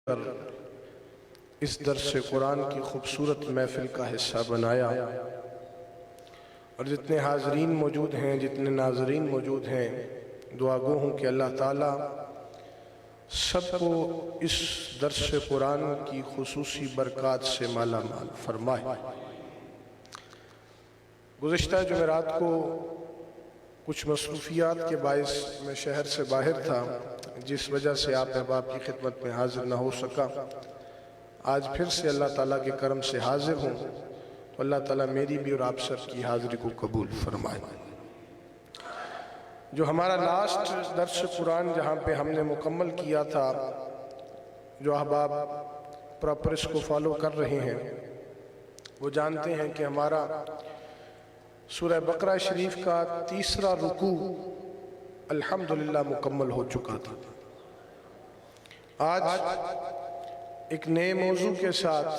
کر اس درس قرآن کی خوبصورت محفل کا حصہ بنایا، اور جتنے حاضرین موجود ہیں، جتنے ناظرین موجود ہیں، دعا گو ہوں کہ اللہ تعالیٰ سب کو اس درس قرآن کی خصوصی برکات سے مالا مال فرمائے۔ گزشتہ جمعرات کو کچھ مصروفیات کے باعث میں شہر سے باہر تھا، جس وجہ سے آپ احباب کی خدمت میں حاضر نہ ہو سکا۔ آج پھر سے اللہ تعالیٰ کے کرم سے حاضر ہوں، تو اللہ تعالیٰ میری بھی اور آپ سب کی حاضری کو قبول فرمائے۔ جو ہمارا لاسٹ درس قرآن جہاں پہ ہم نے مکمل کیا تھا، جو احباب پراپر اس کو فالو کر رہے ہیں وہ جانتے ہیں کہ ہمارا سورہ بقرہ شریف کا تیسرا رکوع الحمدللہ مکمل ہو چکا تھا۔ آج ایک نئے موضوع کے ساتھ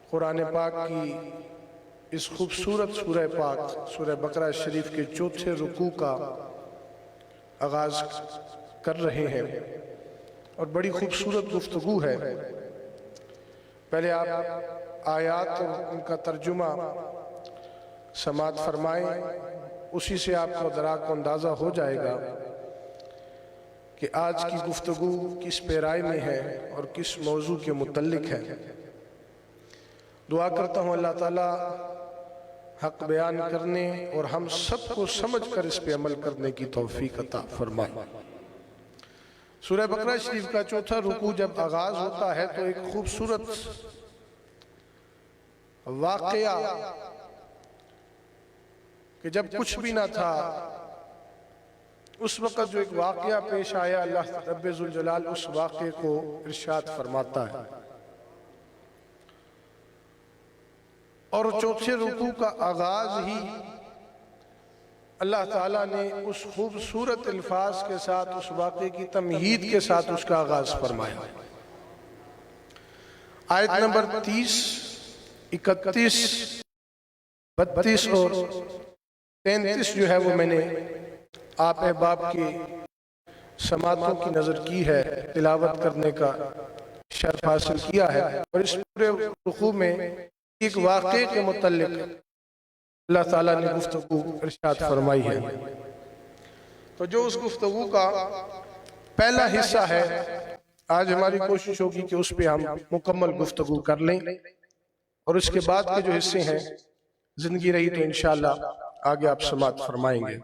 قرآن پاک کی اس خوبصورت سورہ پاک سورہ بقرہ شریف کے چوتھے رکوع کا آغاز کر رہے ہیں، اور بڑی خوبصورت گفتگو ہے۔ پہلے آپ آیات اور ان کا ترجمہ سماعت فرمائیں، اسی سے آپ کو ادراک و اندازہ ہو جائے گا کہ آج کی گفتگو کس پیرائی میں ہے اور کس موضوع کے متعلق ہے۔ دعا کرتا ہوں اللہ تعالیٰ حق بیان کرنے اور ہم سب کو سمجھ کر اس پہ عمل کرنے کی توفیق عطا فرمائے۔ سورہ بقرہ شریف کا چوتھا رکوع جب آغاز ہوتا ہے تو ایک خوبصورت واقعہ کہ جب کچھ بھی نہ تھا، اس وقت جو ایک واقعہ پیش آیا، اللہ رب ذوالجلال اس واقعے کو ارشاد فرماتا ہے۔ اور چوتھے رکوع کا آغاز ہی اللہ تعالیٰ نے اس خوبصورت الفاظ کے ساتھ، اس واقعے کی تمہید کے ساتھ اس کا آغاز فرمایا۔ آیت نمبر 30، 31، 32 اور 33 جو ہے وہ میں نے آپ احباب کی سماعتوں کی نظر کی ہے، تلاوت کرنے کا شرف حاصل کیا ہے، اور اس پورے رکوع میں ایک واقعے کے متعلق اللہ تعالیٰ نے گفتگو ارشاد فرمائی ہے۔ تو جو اس گفتگو کا پہلا حصہ ہے، آج ہماری کوشش ہوگی کہ اس پہ ہم مکمل گفتگو کر لیں، اور اس کے بعد کے جو حصے ہیں زندگی رہی تو انشاءاللہ آگے آپ سماعت فرمائیں گے۔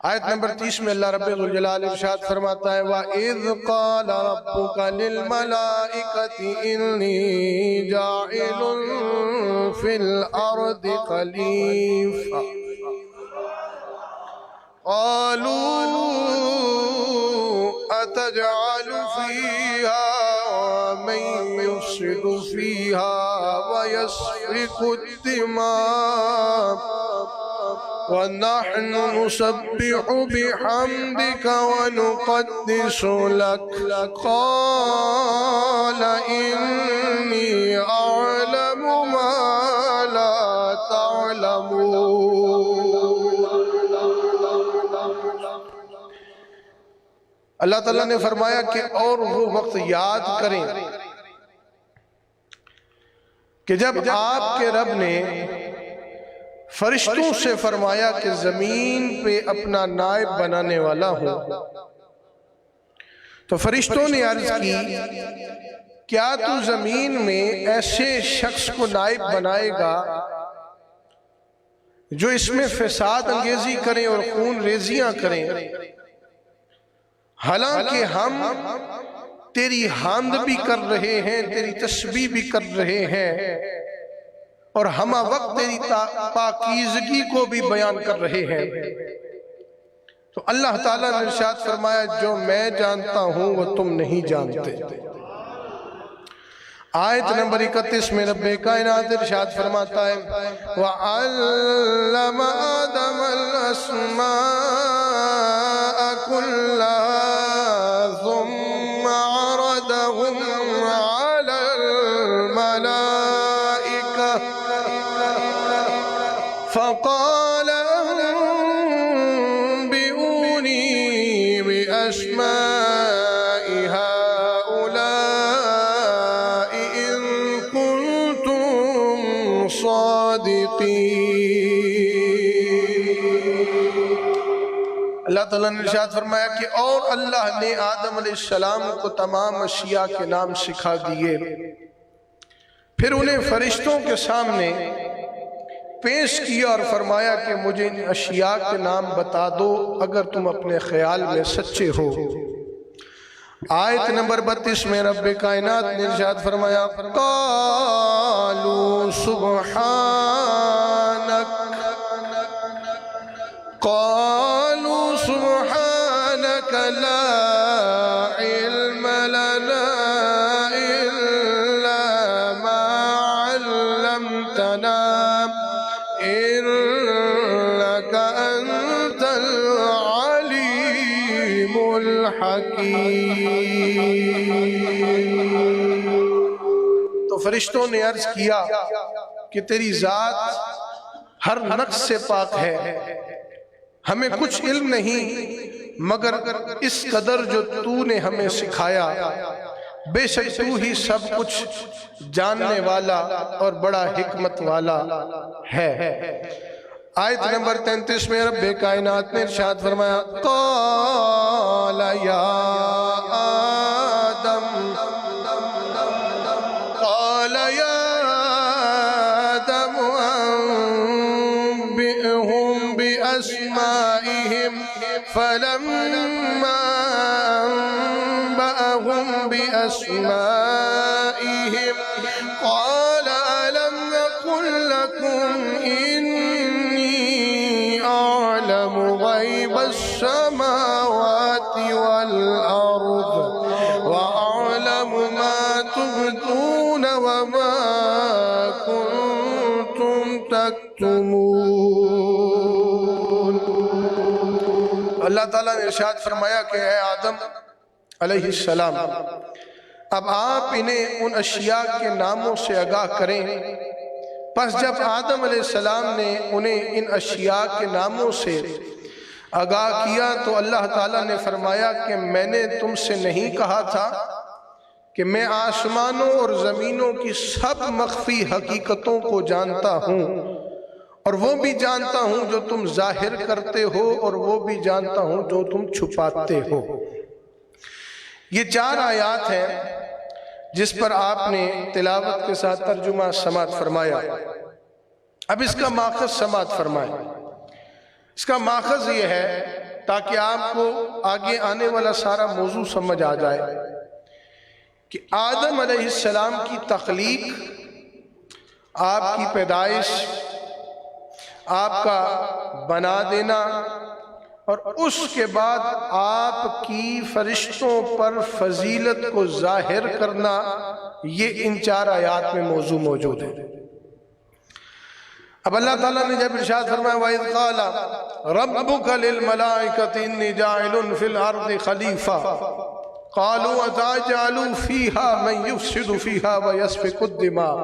آیت نمبر 30 میں اللہ رب ذوالجلال ارشاد فرماتا ہے، وَإِذْ قَالَ رَبُّكَ لِلْمَلَائِكَةِ إِنِّي جَاعِلٌ فِي الْأَرْضِ خَلِيفَةً قَالُوا أَتَجْعَلُ فِيهَا مَن يُفْسِدُ فِيهَا وَيَسْفِكُ الدِّمَاءَ وَنَحْنُ نُسَبِّحُ بِحَمْدِكَ وَنُقَدِّسُ لَكَ قَالَ إِنِّي أَعْلَمُ مَا لَا تَعْلَمُونَ۔ اللہ تعالیٰ نے فرمایا کہ اور وہ وقت یاد کریں کہ جب آپ کے رب نے فرشتوں سے فرمایا کہ زمین پہ اپنا نائب بنانے والا ہوں، تو فرشتوں نے عرض کی، کیا تو زمین میں ایسے شخص کو نائب بنائے گا جو اس میں فساد انگیزی کریں اور خون ریزیاں کریں، حالانکہ ہم تیری حمد بھی کر رہے ہیں، تیری تسبیح بھی کر رہے ہیں، اور ہمہ وقت تیری پاکیزگی کو بھی بیان کر رہے ہیں۔ تو اللہ تعالیٰ نے ارشاد فرمایا، جو میں جانتا ہوں وہ تم نہیں جانتے۔ آیت نمبر 31 میں رب کائنات ارشاد فرماتا ہے، وَعَلَّمَ آدَمَ الْأَسْمَاءَ كُلَّهَا ثُمَّ عَرَضَهُمْ عَلَى الْمَلَائِكَةِ فَقَالَ أَنبِئُونِي بِأَسْمَاءِ هَؤُلَاءِ اللہ تعالیٰ نے ارشاد فرمایا کہ اور اللہ نے آدم علیہ السلام کو تمام اشیاء کے نام سکھا دیے، پھر انہیں فرشتوں کے سامنے پیش کیا اور فرمایا کہ مجھے ان اشیاء کے نام بتا دو اگر تم اپنے خیال میں سچے ہو۔ آیت نمبر 32 میں رب کائنات نے ارشاد فرمایا قالوا سبحانك لا علم لنا إلا ما علمتنا إنك أنت العليم الحكيم۔ تو فرشتوں نے عرض کیا کہ تیری ذات ہر نقص سے پاک ہے، ہمیں کچھ علم نہیں مگر اس قدر جو تو نے ہمیں سکھایا، بے شک تو ہی سب کچھ جاننے والا اور بڑا حکمت والا ہے۔ آیت نمبر 33 میں رب کائنات نے ارشاد فرمایا قال یا آدم انبئهم بأسمائهم فلما أنبأهم بأسمائهم قال ألم أقل لكم إني أعلم غيب السماوات والأرض وأعلم ما تبدون وما كنتم تكتمون۔ اللہ تعالیٰ نے ارشاد فرمایا کہ اے آدم علیہ السلام اب آپ انہیں ان اشیاء کے ناموں سے آگاہ کریں۔ پس جب آدم علیہ السلام نے انہیں ان اشیاء کے ناموں سے آگاہ کیا تو اللہ تعالیٰ نے فرمایا کہ میں نے تم سے نہیں کہا تھا کہ میں آسمانوں اور زمینوں کی سب مخفی حقیقتوں کو جانتا ہوں، اور وہ بھی جانتا ہوں جو تم ظاہر کرتے ہو اور وہ بھی جانتا ہوں جو تم چھپاتے ہو۔ یہ 4 آیات ہیں جس پر آپ نے تلاوت کے ساتھ ترجمہ سماعت فرمایا۔ اب اس کا ماخذ سماعت فرمائیں۔ اس کا ماخذ یہ ہے تاکہ آپ کو آگے آنے والا سارا موضوع سمجھ آ جائے کہ آدم علیہ السلام کی تخلیق، آپ کی پیدائش، آپ کا بنا دینا اور اس کے بعد آپ کی فرشتوں پر فضیلت کو ظاہر کرنا، یہ ان 4 آیات میں موضوع موجود ہے۔ اب اللہ تعالیٰ نے جب ارشاد فرمایا وَإِذْ قَالَ رَبُّكَ لِلْمَلَائِكَةِ إِنِّي جَاعِلٌ فِي الْأَرْضِ خَلِيفَةً قَالُوا أَتَجْعَلُ فِيهَا مَن يُفْسِدُ فِيهَا وَيَسْفِكُ الدِّمَاءَ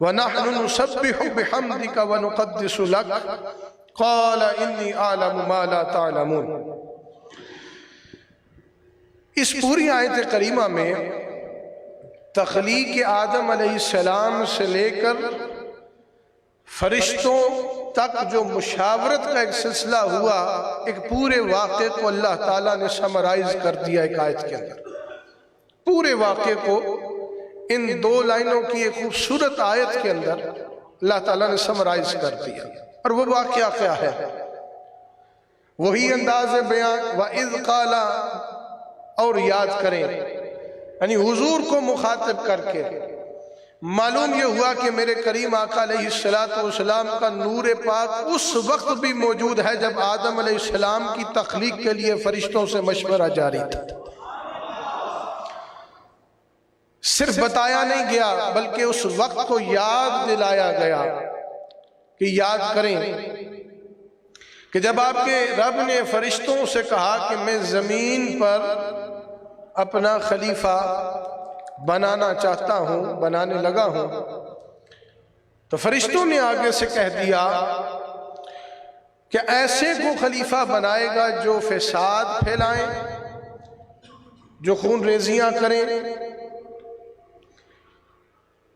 وَنَحْنُ نُسَبِّحُ بِحَمْدِكَ وَنُقَدِّسُ لَكَ قَالَ إِنِّي أَعْلَمُ مَا لَا تَعْلَمُونَ۔ اس پوری آیت کریمہ میں تخلیق آدم علیہ السلام سے لے کر فرشتوں تک جو مشاورت کا ایک سلسلہ ہوا، ایک پورے واقعے کو اللہ تعالیٰ نے سمرائز کر دیا ایک آیت کے اندر۔ پورے واقعے کو ان 2 لائنوں کی ایک خوبصورت آیت کے اندر اللہ تعالیٰ نے سمرائز کر دیا۔ اور وہ واقعہ کیا ہے؟ وہی انداز بیان وَإِذْ قَالَ، اور یاد کریں، یعنی حضور کو مخاطب کر کے معلوم یہ ہوا کہ میرے کریم آقا علیہ السلام کا نور پاک اس وقت بھی موجود ہے جب آدم علیہ السلام کی تخلیق کے لیے فرشتوں سے مشورہ جاری تھا۔ صرف بتایا نہیں گیا بلکہ اس وقت کو یاد دلایا گیا کہ یاد کریں کہ جب آپ کے رب نے فرشتوں سے کہا کہ میں زمین پر اپنا خلیفہ بنانا چاہتا ہوں، بنانے لگا ہوں، تو فرشتوں نے آگے سے کہہ دیا کہ ایسے کو خلیفہ بنائے گا جو فساد پھیلائیں، جو خون ریزیاں کریں،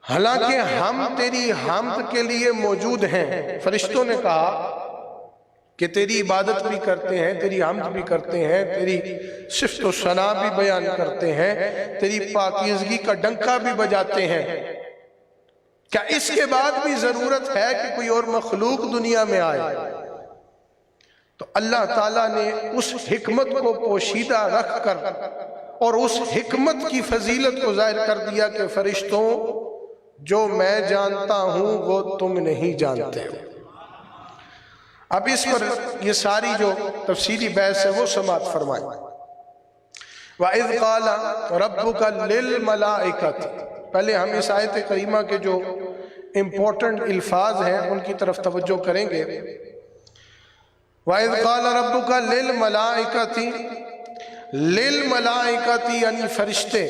حالانکہ ہم تیری حمد کے لیے موجود ہیں. فرشتوں نے کہا کہ تیری عبادت بھی کرتے ہیں، تیری حمد بھی کرتے ہیں، تیری صفت و ثنا بھی بیان کرتے ہیں، تیری پاکیزگی کا ڈنکا بھی بجاتے ہیں. کیا اس کے بعد بھی ضرورت ہے کہ کوئی اور مخلوق دنیا میں آئے؟ تو اللہ تعالیٰ نے اس حکمت کو پوشیدہ رکھ کر اور اس حکمت کی فضیلت کو ظاہر کر دیا کہ فرشتوں، جو میں جانتا ہوں وہ تم نہیں جانتے ہو. اب اس پر یہ ساری جو تفصیلی بحث ہے وہ سماعت فرمائیں. وَإِذْ قَالَ رَبُّكَ لِلْمَلَائِكَةِ، پہلے ہم اس آیت کریمہ کے جو امپورٹنٹ الفاظ ہیں ان کی طرف توجہ کریں گے. وَإِذْ قَالَ رَبُّكَ لِلْمَلَائِكَةِ، لِلْمَلَائِكَةِ یعنی فرشتے.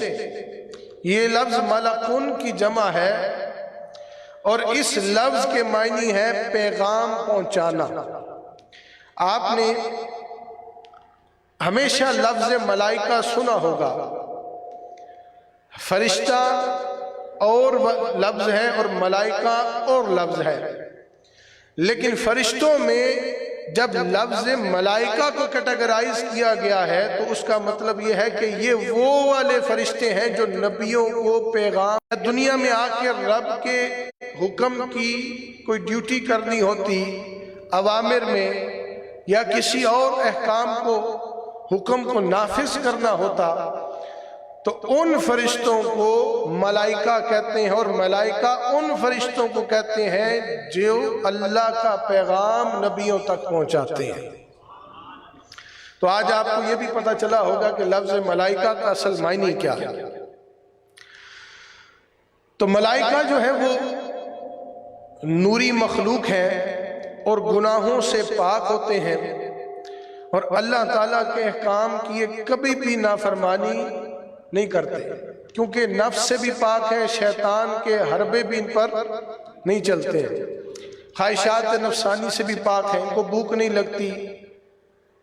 یہ لفظ ملکن کی جمع ہے اور اس لفظ کے معنی ہے پیغام پہنچانا. آپ نے ہمیشہ لفظ ملائکہ سنا ہوگا. فرشتہ اور لفظ ہے اور ملائکہ اور لفظ ہے، لیکن فرشتوں میں جب لفظ ملائکہ کو کیٹیگرائز کیا گیا ہے تو اس کا مطلب یہ ہے کہ یہ وہ والے فرشتے ہیں جو نبیوں کو پیغام، دنیا میں آ کے رب کے حکم کی کوئی ڈیوٹی کرنی ہوتی اوامر میں یا کسی اور احکام کو، حکم کو نافذ کرنا ہوتا، تو ان فرشتوں کو ملائکہ کہتے ہیں. اور ملائکہ ان فرشتوں کو کہتے ہیں جو اللہ کا پیغام نبیوں تک پہنچاتے ہیں. تو آج آپ کو یہ بھی پتہ چلا ہوگا کہ لفظ ملائکہ کا اصل معنی کیا ہے. تو ملائکہ جو ہے وہ نوری مخلوق ہیں اور گناہوں سے پاک ہوتے ہیں اور اللہ تعالیٰ کے احکام کی کبھی بھی نافرمانی نہیں کرتے، کیونکہ نفس سے بھی پاک ہے، شیطان کے حربے بھی ان پر نہیں چلتے ہیں، خواہشات نفسانی سے بھی پاک ہیں، ان کو بھوک نہیں لگتی،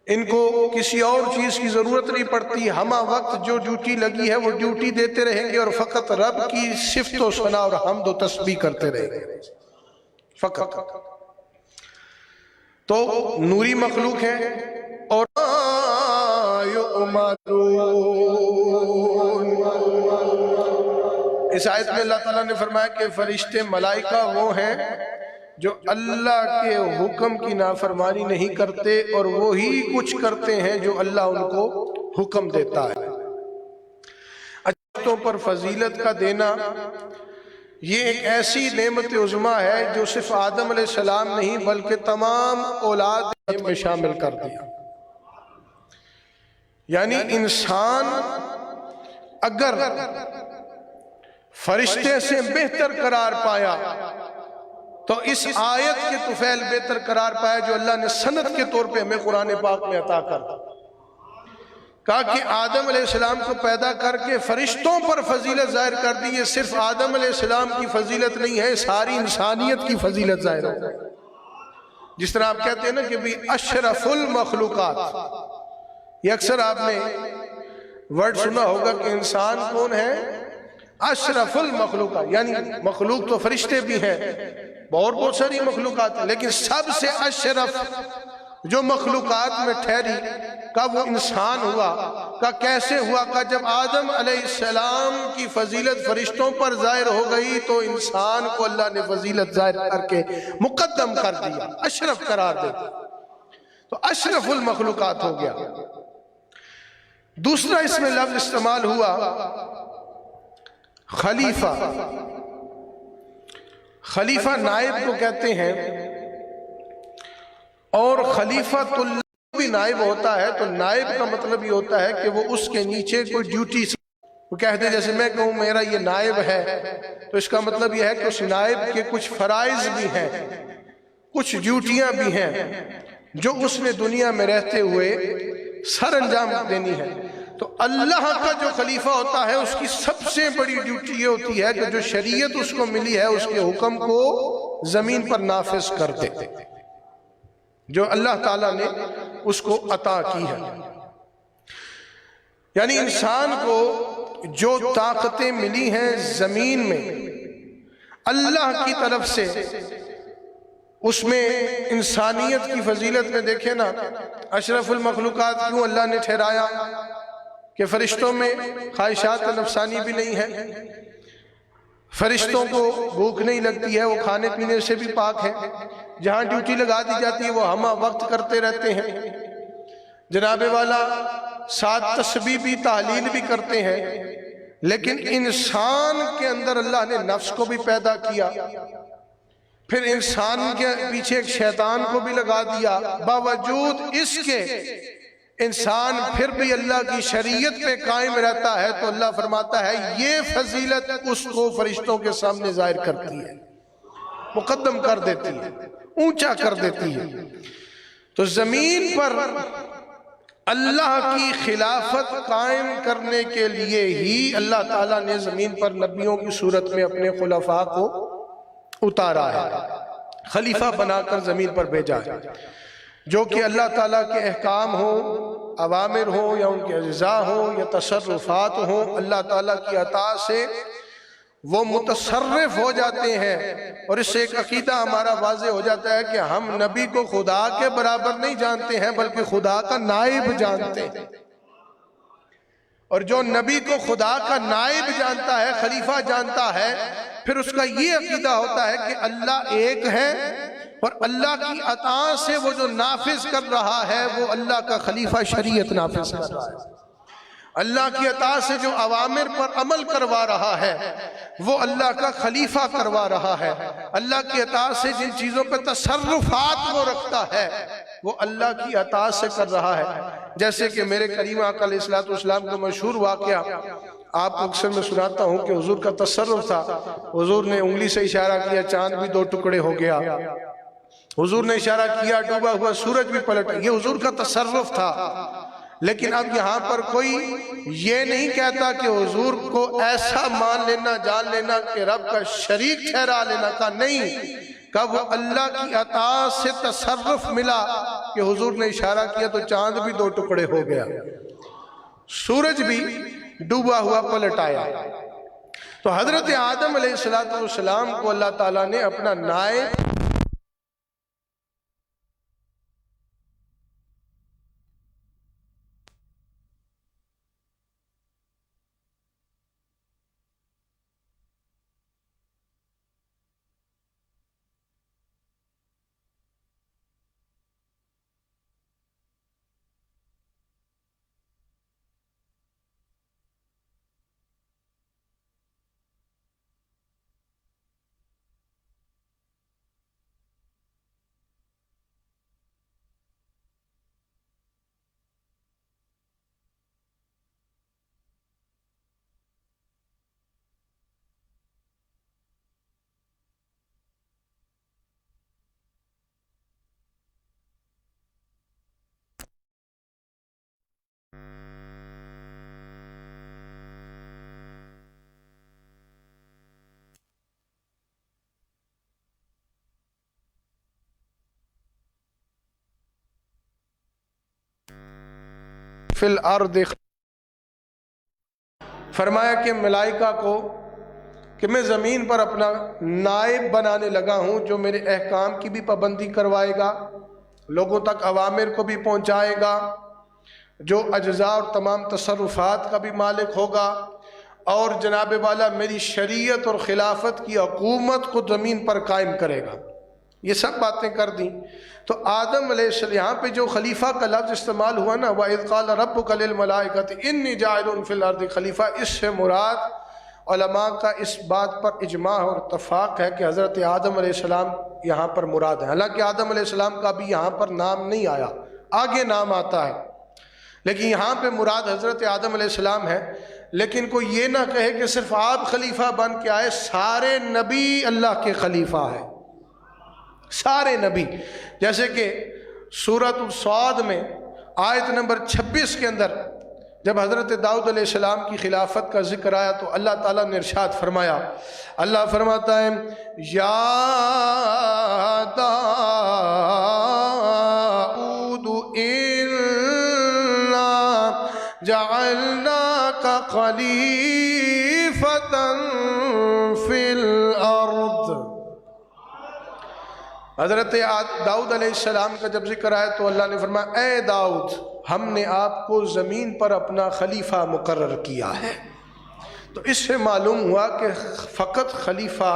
ان کو کسی اور چیز کی ضرورت نہیں پڑتی. ہمہ وقت جو ڈیوٹی لگی ہے وہ ڈیوٹی دیتے رہیں گے اور فقط رب کی صفت و ثنا اور حمد و تسبیح کرتے رہیں گے فقط. تو نوری مخلوق ہے. اور اس آیت میں اللہ تعالیٰ نے فرمایا کہ فرشتے ملائکہ وہ ہیں جو اللہ کے حکم کی نافرمانی نہیں کرتے اور وہی کچھ کرتے ہیں جو اللہ ان کو حکم دیتا ہے. اچھوں پر فضیلت کا دینا یہ ایک ایسی نعمت عظمیٰ ہے جو صرف آدم علیہ السلام نہیں بلکہ تمام اولاد میں شامل کر دیا. یعنی انسان اگر فرشتے سے بہتر قرار پایا تو اس آیت کے طفیل بہتر قرار پایا جو اللہ نے سند کے طور پہ ہمیں قرآن پاک میں عطا کر دیا. کہا کہ آدم علیہ السلام کو پیدا کر کے فرشتوں پر فضیلت ظاہر کر دی. یہ صرف آدم علیہ السلام کی فضیلت نہیں ہے، ساری انسانیت کی فضیلت ظاہر ہے. جس طرح آپ کہتے ہیں نا کہ بھی اشرف المخلوقات، یہ اکثر آپ نے ورڈ سنا ہوگا کہ انسان کون ہے؟ اشرف المخلوقات. یعنی مخلوق تو فرشتے بھی ہیں، بہت ساری مخلوقات ہیں، لیکن سب سے اشرف جو مخلوقات میں ٹھہری کا وہ انسان ہوا. کا کیسے ہوا؟ کا جب آدم علیہ السلام کی فضیلت فرشتوں پر ظاہر ہو گئی تو انسان کو اللہ نے فضیلت ظاہر کر کے مقدم کر دیا، اشرف قرار دے دیا، تو اشرف المخلوقات ہو گیا. دوسرا اس میں لفظ استعمال ہوا خلیفہ. خلیفہ نائب کو کہتے ہیں اور خلیفۃ اللہ بھی نائب ہوتا ہے. تو نائب کا مطلب یہ ہوتا ہے کہ وہ اس کے نیچے کوئی ڈیوٹی وہ کہتے ہیں، جیسے میں کہوں میرا یہ نائب ہے تو اس کا مطلب یہ ہے کہ اس نائب کے کچھ فرائض بھی ہیں، کچھ ڈیوٹیاں بھی ہیں جو اس نے دنیا میں رہتے ہوئے سر انجام دینی ہے. تو اللہ کا جو خلیفہ ہوتا ہے اس کی سب سے بڑی ڈیوٹی یہ ہوتی ہے کہ جو شریعت اس کو ملی ہے اس کے حکم کو زمین پر نافذ کر دے، جو اللہ تعالیٰ نے اس کو عطا کی ہے. یعنی انسان کو جو طاقتیں ملی ہیں زمین میں اللہ کی طرف سے اس میں انسانیت کی فضیلت میں دیکھیں نا، اشرف المخلوقات کیوں اللہ نے ٹھہرایا کہ فرشتوں میں خواہشات نفسانی بھی نہیں ہے، فرشتوں کو بھوک نہیں لگتی ہے، وہ کھانے پینے سے بھی پاک ہے، جہاں ڈیوٹی لگا دی جاتی ہے وہ ہمہ وقت کرتے رہتے ہیں، جناب والا ساتھ تسبیح بھی تحلیل بھی کرتے ہیں۔ لیکن انسان کے اندر اللہ نے نفس کو بھی پیدا کیا، پھر انسان کے پیچھے ایک شیطان کو بھی لگا دیا، باوجود اس کے انسان پھر بھی اللہ کی شریعت پہ قائم رہتا ہے، تو اللہ فرماتا ہے یہ فضیلت اس کو فرشتوں کے سامنے ظاہر کرتی ہے، مقدم کر دیتی ہے، اونچا کر دیتی ہے۔ تو زمین پر اللہ کی خلافت قائم کرنے کے لیے ہی اللہ تعالیٰ نے زمین پر نبیوں کی صورت میں اپنے خلفاء کو اتارا ہے، خلیفہ بنا کر زمین پر بھیجا ہے، جو کہ اللہ تعالیٰ کے احکام ہوں، اوامر ہوں، یا ان کے اجزاء ہوں، یا تصرفات ہوں، اللہ تعالیٰ کی عطا سے وہ متصرف ہو جاتے ہیں۔ اور اس سے ایک عقیدہ ہمارا واضح ہو جاتا ہے کہ ہم نبی کو خدا کے برابر نہیں جانتے ہیں بلکہ خدا کا نائب جانتے ہیں، اور جو نبی کو خدا کا نائب جانتا ہے، خلیفہ جانتا ہے، پھر اس کا یہ عقیدہ ہوتا ہے کہ اللہ ایک ہے، اور اللہ کی عطا سے وہ جو نافذ کر رہا ہے وہ اللہ کا خلیفہ شریعت نافذ کر رہا ہے، اللہ کی عطا سے جو اوامر پر عمل کروا رہا ہے وہ اللہ کا خلیفہ کروا رہا ہے، اللہ کی عطا سے جن چیزوں پہ تصرفات وہ رکھتا ہے وہ اللہ کی عطا سے کر رہا ہے۔ جیسے کہ میرے کریم آقا علیہ السلام کا مشہور واقعہ آپ اکثر میں سناتا ہوں کہ حضور کا تصرف تھا، حضور نے انگلی سے اشارہ کیا، چاند بھی 2 ٹکڑے ہو گیا، حضور نے اشارہ کیا، ڈوبا ہوا سورج بھی پلٹ، یہ حضور کا تصرف تھا۔ لیکن اب یہاں پر کوئی یہ نہیں کہتا کہ حضور کو ایسا مان لینا، جان لینا کہ رب کا شریک ٹھہرا لینا کا نہیں، کہ وہ اللہ کی عطا سے تصرف ملا کہ حضور نے اشارہ کیا تو چاند بھی 2 ٹکڑے ہو گیا، سورج بھی ڈوبا ہوا پلٹ آیا۔ تو حضرت آدم علیہ السلام کو اللہ تعالیٰ نے اپنا نائب فی الارض، فرمایا کہ ملائکہ کو کہ میں زمین پر اپنا نائب بنانے لگا ہوں جو میرے احکام کی بھی پابندی کروائے گا، لوگوں تک اوامر کو بھی پہنچائے گا، جو اجزاء اور تمام تصرفات کا بھی مالک ہوگا، اور جناب والا میری شریعت اور خلافت کی حکومت کو زمین پر قائم کرے گا۔ یہ سب باتیں کر دیں۔ تو آدم علیہ السلام، یہاں پہ جو خلیفہ کا لفظ استعمال ہوا نا، وَإِذْ قَالَ رَبُّكَ لِلْمَلَائِكَةِ إِنِّي جَاعِلٌ فِي الْأَرْضِ خلیفہ، اس سے مراد علماء کا اس بات پر اجماع اور اتفاق ہے کہ حضرت آدم علیہ السلام یہاں پر مراد ہے۔ حالانکہ آدم علیہ السلام کا بھی یہاں پر نام نہیں آیا، آگے نام آتا ہے، لیکن یہاں پہ مراد حضرت آدم علیہ السلام ہے۔ لیکن کوئی یہ نہ کہے کہ صرف آپ خلیفہ بن کے آئے، سارے نبی اللہ کے خلیفہ ہیں، سارے نبی۔ جیسے کہ سورۃ الصاد میں آیت نمبر 26 کے اندر جب حضرت داؤد علیہ السلام کی خلافت کا ذکر آیا تو اللہ تعالیٰ نے ارشاد فرمایا، اللہ فرماتا ہے یا داؤد انا جعلناک خلیفۃ فی الارض حضرت داؤد علیہ السلام کا جب ذکر آیا تو اللہ نے فرمایا اے داؤد ہم نے آپ کو زمین پر اپنا خلیفہ مقرر کیا ہے۔ تو اس سے معلوم ہوا کہ فقط خلیفہ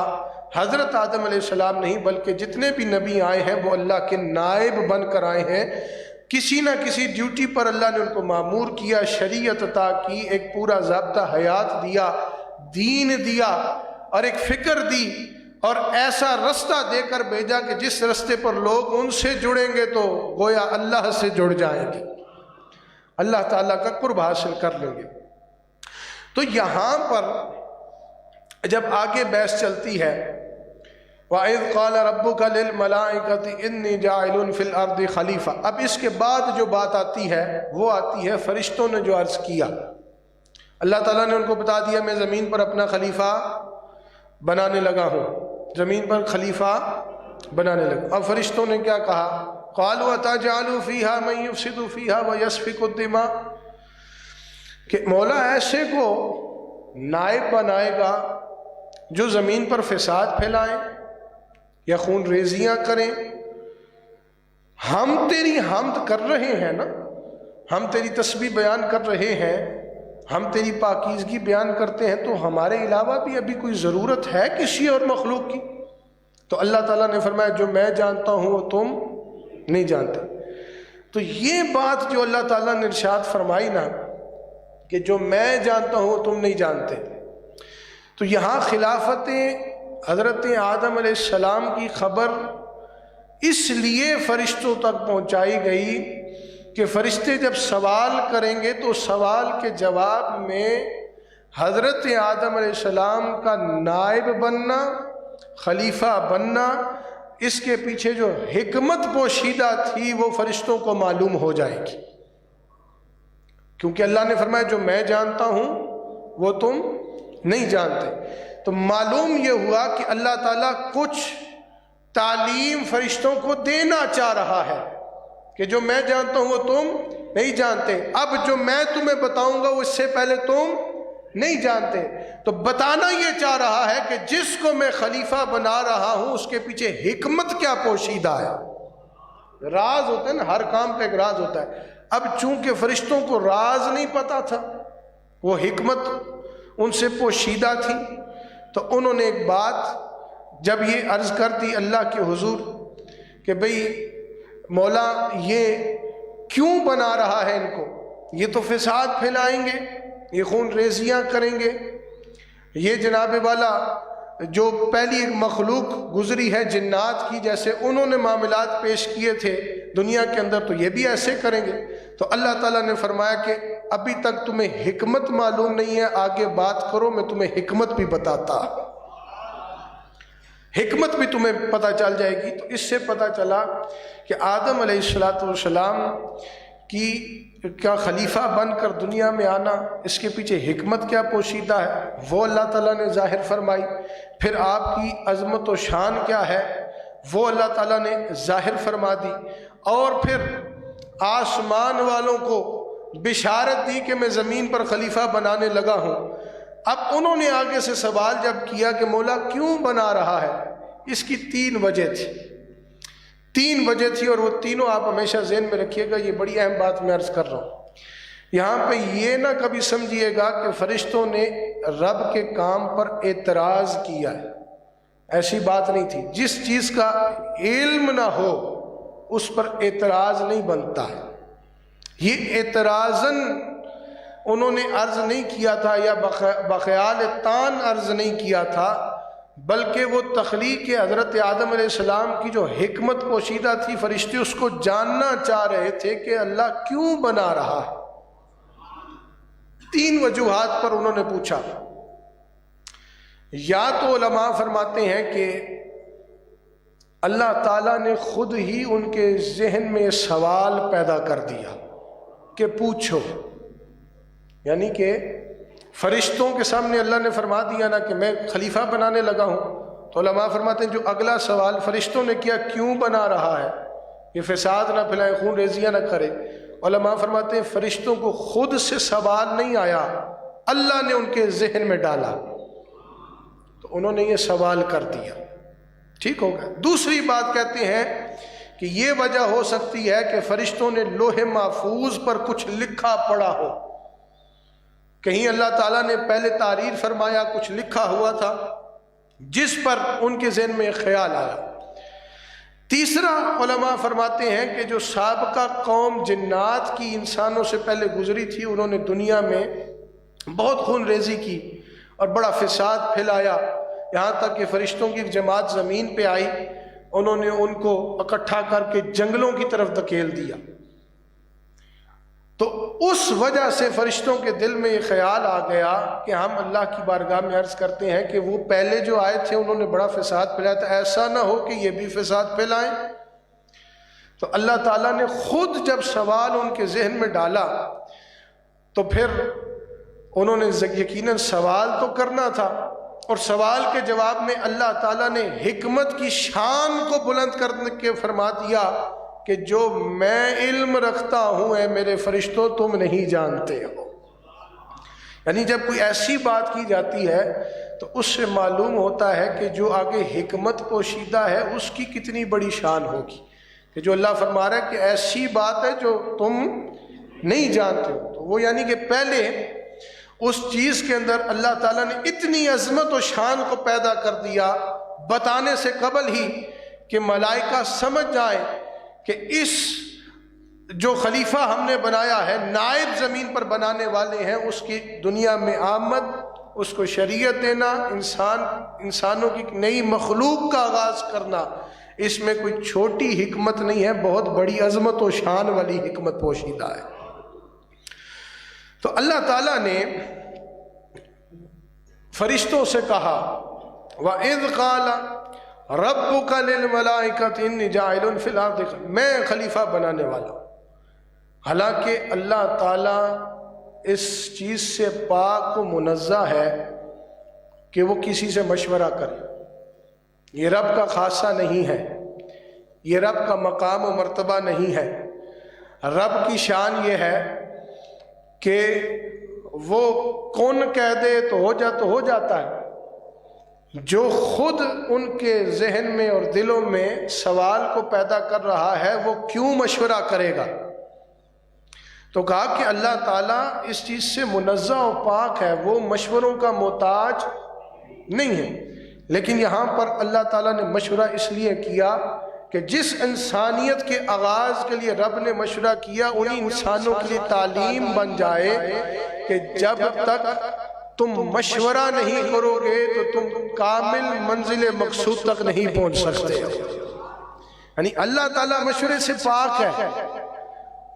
حضرت آدم علیہ السلام نہیں بلکہ جتنے بھی نبی آئے ہیں وہ اللہ کے نائب بن کر آئے ہیں۔ کسی نہ کسی ڈیوٹی پر اللہ نے ان کو مامور کیا، شریعت عطا کی، ایک پورا ضابطہ حیات دیا، دین دیا اور ایک فکر دی اور ایسا رستہ دے کر بھیجا کہ جس رستے پر لوگ ان سے جڑیں گے تو گویا اللہ سے جڑ جائیں گے، اللہ تعالیٰ کا قرب حاصل کر لیں گے۔ تو یہاں پر جب آگے بحث چلتی ہے وَإِذْ قَالَ رَبُّكَ لِلْمَلَائِكَةِ إِنِّي جَاعِلٌ فِي الْأَرْضِ خلیفہ، اب اس کے بعد جو بات آتی ہے وہ آتی ہے فرشتوں نے جو عرض کیا، اللہ تعالیٰ نے ان کو بتا دیا میں زمین پر اپنا خلیفہ بنانے لگا ہوں، زمین پر خلیفہ بنانے لگا۔ اب فرشتوں نے کیا کہا؟ قَالُوا أَتَجْعَلُ فِيهَا مَن يُفْسِدُ فِيهَا وَيَسْفِكُ الدِّمَاءَ، کہ مولا ایسے کو نائب بنائے گا جو زمین پر فساد پھیلائیں یا خون ریزیاں کریں؟ ہم تیری حمد کر رہے ہیں نا، ہم تیری تسبیح بیان کر رہے ہیں، ہم تیری پاکیزگی بیان کرتے ہیں، تو ہمارے علاوہ بھی ابھی کوئی ضرورت ہے کسی اور مخلوق کی؟ تو اللہ تعالیٰ نے فرمایا جو میں جانتا ہوں وہ تم نہیں جانتے۔ تو یہ بات جو اللہ تعالیٰ نے ارشاد فرمائی نا کہ جو میں جانتا ہوں وہ تم نہیں جانتے، تو یہاں خلافت حضرت آدم علیہ السلام کی خبر اس لیے فرشتوں تک پہنچائی گئی کہ فرشتے جب سوال کریں گے تو سوال کے جواب میں حضرت آدم علیہ السلام کا نائب بننا، خلیفہ بننا، اس کے پیچھے جو حکمت پوشیدہ تھی وہ فرشتوں کو معلوم ہو جائے گی، کیونکہ اللہ نے فرمایا جو میں جانتا ہوں وہ تم نہیں جانتے۔ تو معلوم یہ ہوا کہ اللہ تعالیٰ کچھ تعلیم فرشتوں کو دینا چاہ رہا ہے کہ جو میں جانتا ہوں وہ تم نہیں جانتے، اب جو میں تمہیں بتاؤں گا وہ اس سے پہلے تم نہیں جانتے۔ تو بتانا یہ چاہ رہا ہے کہ جس کو میں خلیفہ بنا رہا ہوں اس کے پیچھے حکمت کیا پوشیدہ ہے۔ راز ہوتا ہے نا، ہر کام کا ایک راز ہوتا ہے۔ اب چونکہ فرشتوں کو راز نہیں پتا تھا، وہ حکمت ان سے پوشیدہ تھی، تو انہوں نے ایک بات جب یہ عرض کر دی اللہ کے حضور کہ بھئی مولا یہ کیوں بنا رہا ہے ان کو، یہ تو فساد پھیلائیں گے، یہ خون ریزیاں کریں گے، یہ جناب والا جو پہلی ایک مخلوق گزری ہے جنات کی، جیسے انہوں نے معاملات پیش کیے تھے دنیا کے اندر تو یہ بھی ایسے کریں گے۔ تو اللہ تعالیٰ نے فرمایا کہ ابھی تک تمہیں حکمت معلوم نہیں ہے، آگے بات کرو میں تمہیں حکمت بھی بتاتا، حکمت بھی تمہیں پتہ چل جائے گی۔ تو اس سے پتہ چلا کہ آدم علیہ السلام کا خلیفہ بن کر دنیا میں آنا، اس کے پیچھے حکمت کیا پوشیدہ ہے وہ اللہ تعالیٰ نے ظاہر فرمائی، پھر آپ کی عظمت و شان کیا ہے وہ اللہ تعالیٰ نے ظاہر فرما دی، اور پھر آسمان والوں کو بشارت دی کہ میں زمین پر خلیفہ بنانے لگا ہوں۔ اب انہوں نے آگے سے سوال جب کیا کہ مولا کیوں بنا رہا ہے، اس کی تین وجہ تھی اور وہ تینوں آپ ہمیشہ ذہن میں رکھیے گا، یہ بڑی اہم بات میں عرض کر رہا ہوں۔ یہاں پہ یہ نہ کبھی سمجھیے گا کہ فرشتوں نے رب کے کام پر اعتراض کیا ہے، ایسی بات نہیں تھی۔ جس چیز کا علم نہ ہو اس پر اعتراض نہیں بنتا ہے۔ یہ اعتراضاً انہوں نے عرض نہیں کیا تھا یا بخیال تان عرض نہیں کیا تھا، بلکہ وہ تخلیق حضرت آدم علیہ السلام کی جو حکمت پوشیدہ تھی، فرشتے اس کو جاننا چاہ رہے تھے کہ اللہ کیوں بنا رہا ہے۔ تین وجوہات پر انہوں نے پوچھا۔ یا تو علماء فرماتے ہیں کہ اللہ تعالیٰ نے خود ہی ان کے ذہن میں سوال پیدا کر دیا کہ پوچھو، یعنی کہ فرشتوں کے سامنے اللہ نے فرما دیا نا کہ میں خلیفہ بنانے لگا ہوں، تو علماء فرماتے ہیں جو اگلا سوال فرشتوں نے کیا کیوں بنا رہا ہے، یہ فساد نہ پھیلائے، خون ریزیاں نہ کرے، علماء فرماتے ہیں فرشتوں کو خود سے سوال نہیں آیا، اللہ نے ان کے ذہن میں ڈالا، تو انہوں نے یہ سوال کر دیا۔ ٹھیک ہوگا۔ دوسری بات کہتے ہیں کہ یہ وجہ ہو سکتی ہے کہ فرشتوں نے لوح محفوظ پر کچھ لکھا پڑا ہو، کہیں اللہ تعالیٰ نے پہلے تعریر فرمایا، کچھ لکھا ہوا تھا جس پر ان کے ذہن میں خیال آیا۔ تیسرا علماء فرماتے ہیں کہ جو سابقہ قوم جنات کی انسانوں سے پہلے گزری تھی، انہوں نے دنیا میں بہت خون ریزی کی اور بڑا فساد پھیلایا، یہاں تک کہ فرشتوں کی ایک جماعت زمین پہ آئی، انہوں نے ان کو اکٹھا کر کے جنگلوں کی طرف دھکیل دیا۔ تو اس وجہ سے فرشتوں کے دل میں یہ خیال آ گیا کہ ہم اللہ کی بارگاہ میں عرض کرتے ہیں کہ وہ پہلے جو آئے تھے انہوں نے بڑا فساد پھیلایا تھا، ایسا نہ ہو کہ یہ بھی فساد پھیلائیں۔ تو اللہ تعالیٰ نے خود جب سوال ان کے ذہن میں ڈالا تو پھر انہوں نے یقیناً سوال تو کرنا تھا، اور سوال کے جواب میں اللہ تعالیٰ نے حکمت کی شان کو بلند کر کے فرما دیا کہ جو میں علم رکھتا ہوں اے میرے فرشتوں تم نہیں جانتے ہو۔ یعنی جب کوئی ایسی بات کی جاتی ہے تو اس سے معلوم ہوتا ہے کہ جو آگے حکمت پوشیدہ ہے اس کی کتنی بڑی شان ہوگی، کہ جو اللہ فرما رہا ہے کہ ایسی بات ہے جو تم نہیں جانتے ہو۔ تو وہ یعنی کہ پہلے اس چیز کے اندر اللہ تعالیٰ نے اتنی عظمت و شان کو پیدا کر دیا بتانے سے قبل ہی کہ ملائکہ سمجھ جائیں کہ اس جو خلیفہ ہم نے بنایا ہے، نائب زمین پر بنانے والے ہیں، اس کی دنیا میں آمد، اس کو شریعت دینا، انسانوں کی نئی مخلوق کا آغاز کرنا، اس میں کوئی چھوٹی حکمت نہیں ہے، بہت بڑی عظمت و شان والی حکمت پوشیدہ ہے۔ تو اللہ تعالیٰ نے فرشتوں سے کہا وَإِذْ قَالَ رَبُّكَ لِلْمَلَائِكَةِ إِنِّي جَاعِلٌ فِي الْأَرْضِ، میں خلیفہ بنانے والا ہوں۔ حالانکہ اللہ تعالیٰ اس چیز سے پاک و منزہ ہے کہ وہ کسی سے مشورہ کرے، یہ رب کا خاصہ نہیں ہے، یہ رب کا مقام و مرتبہ نہیں ہے۔ رب کی شان یہ ہے کہ وہ کون کہہ دے تو ہو جاتا ہے، جو خود ان کے ذہن میں اور دلوں میں سوال کو پیدا کر رہا ہے وہ کیوں مشورہ کرے گا؟ تو کہا کہ اللہ تعالیٰ اس چیز سے منزہ و پاک ہے، وہ مشوروں کا محتاج نہیں ہے۔ لیکن یہاں پر اللہ تعالیٰ نے مشورہ اس لیے کیا کہ جس انسانیت کے آغاز کے لیے رب نے مشورہ کیا انہی انسانوں کے لیے تعلیم بن جائے کہ جب تک تم مشورہ نہیں کرو گے تو تم کامل منزل مقصود تک نہیں پہنچ سکتے۔ یعنی اللہ تعالیٰ مشورے سے پاک ہے،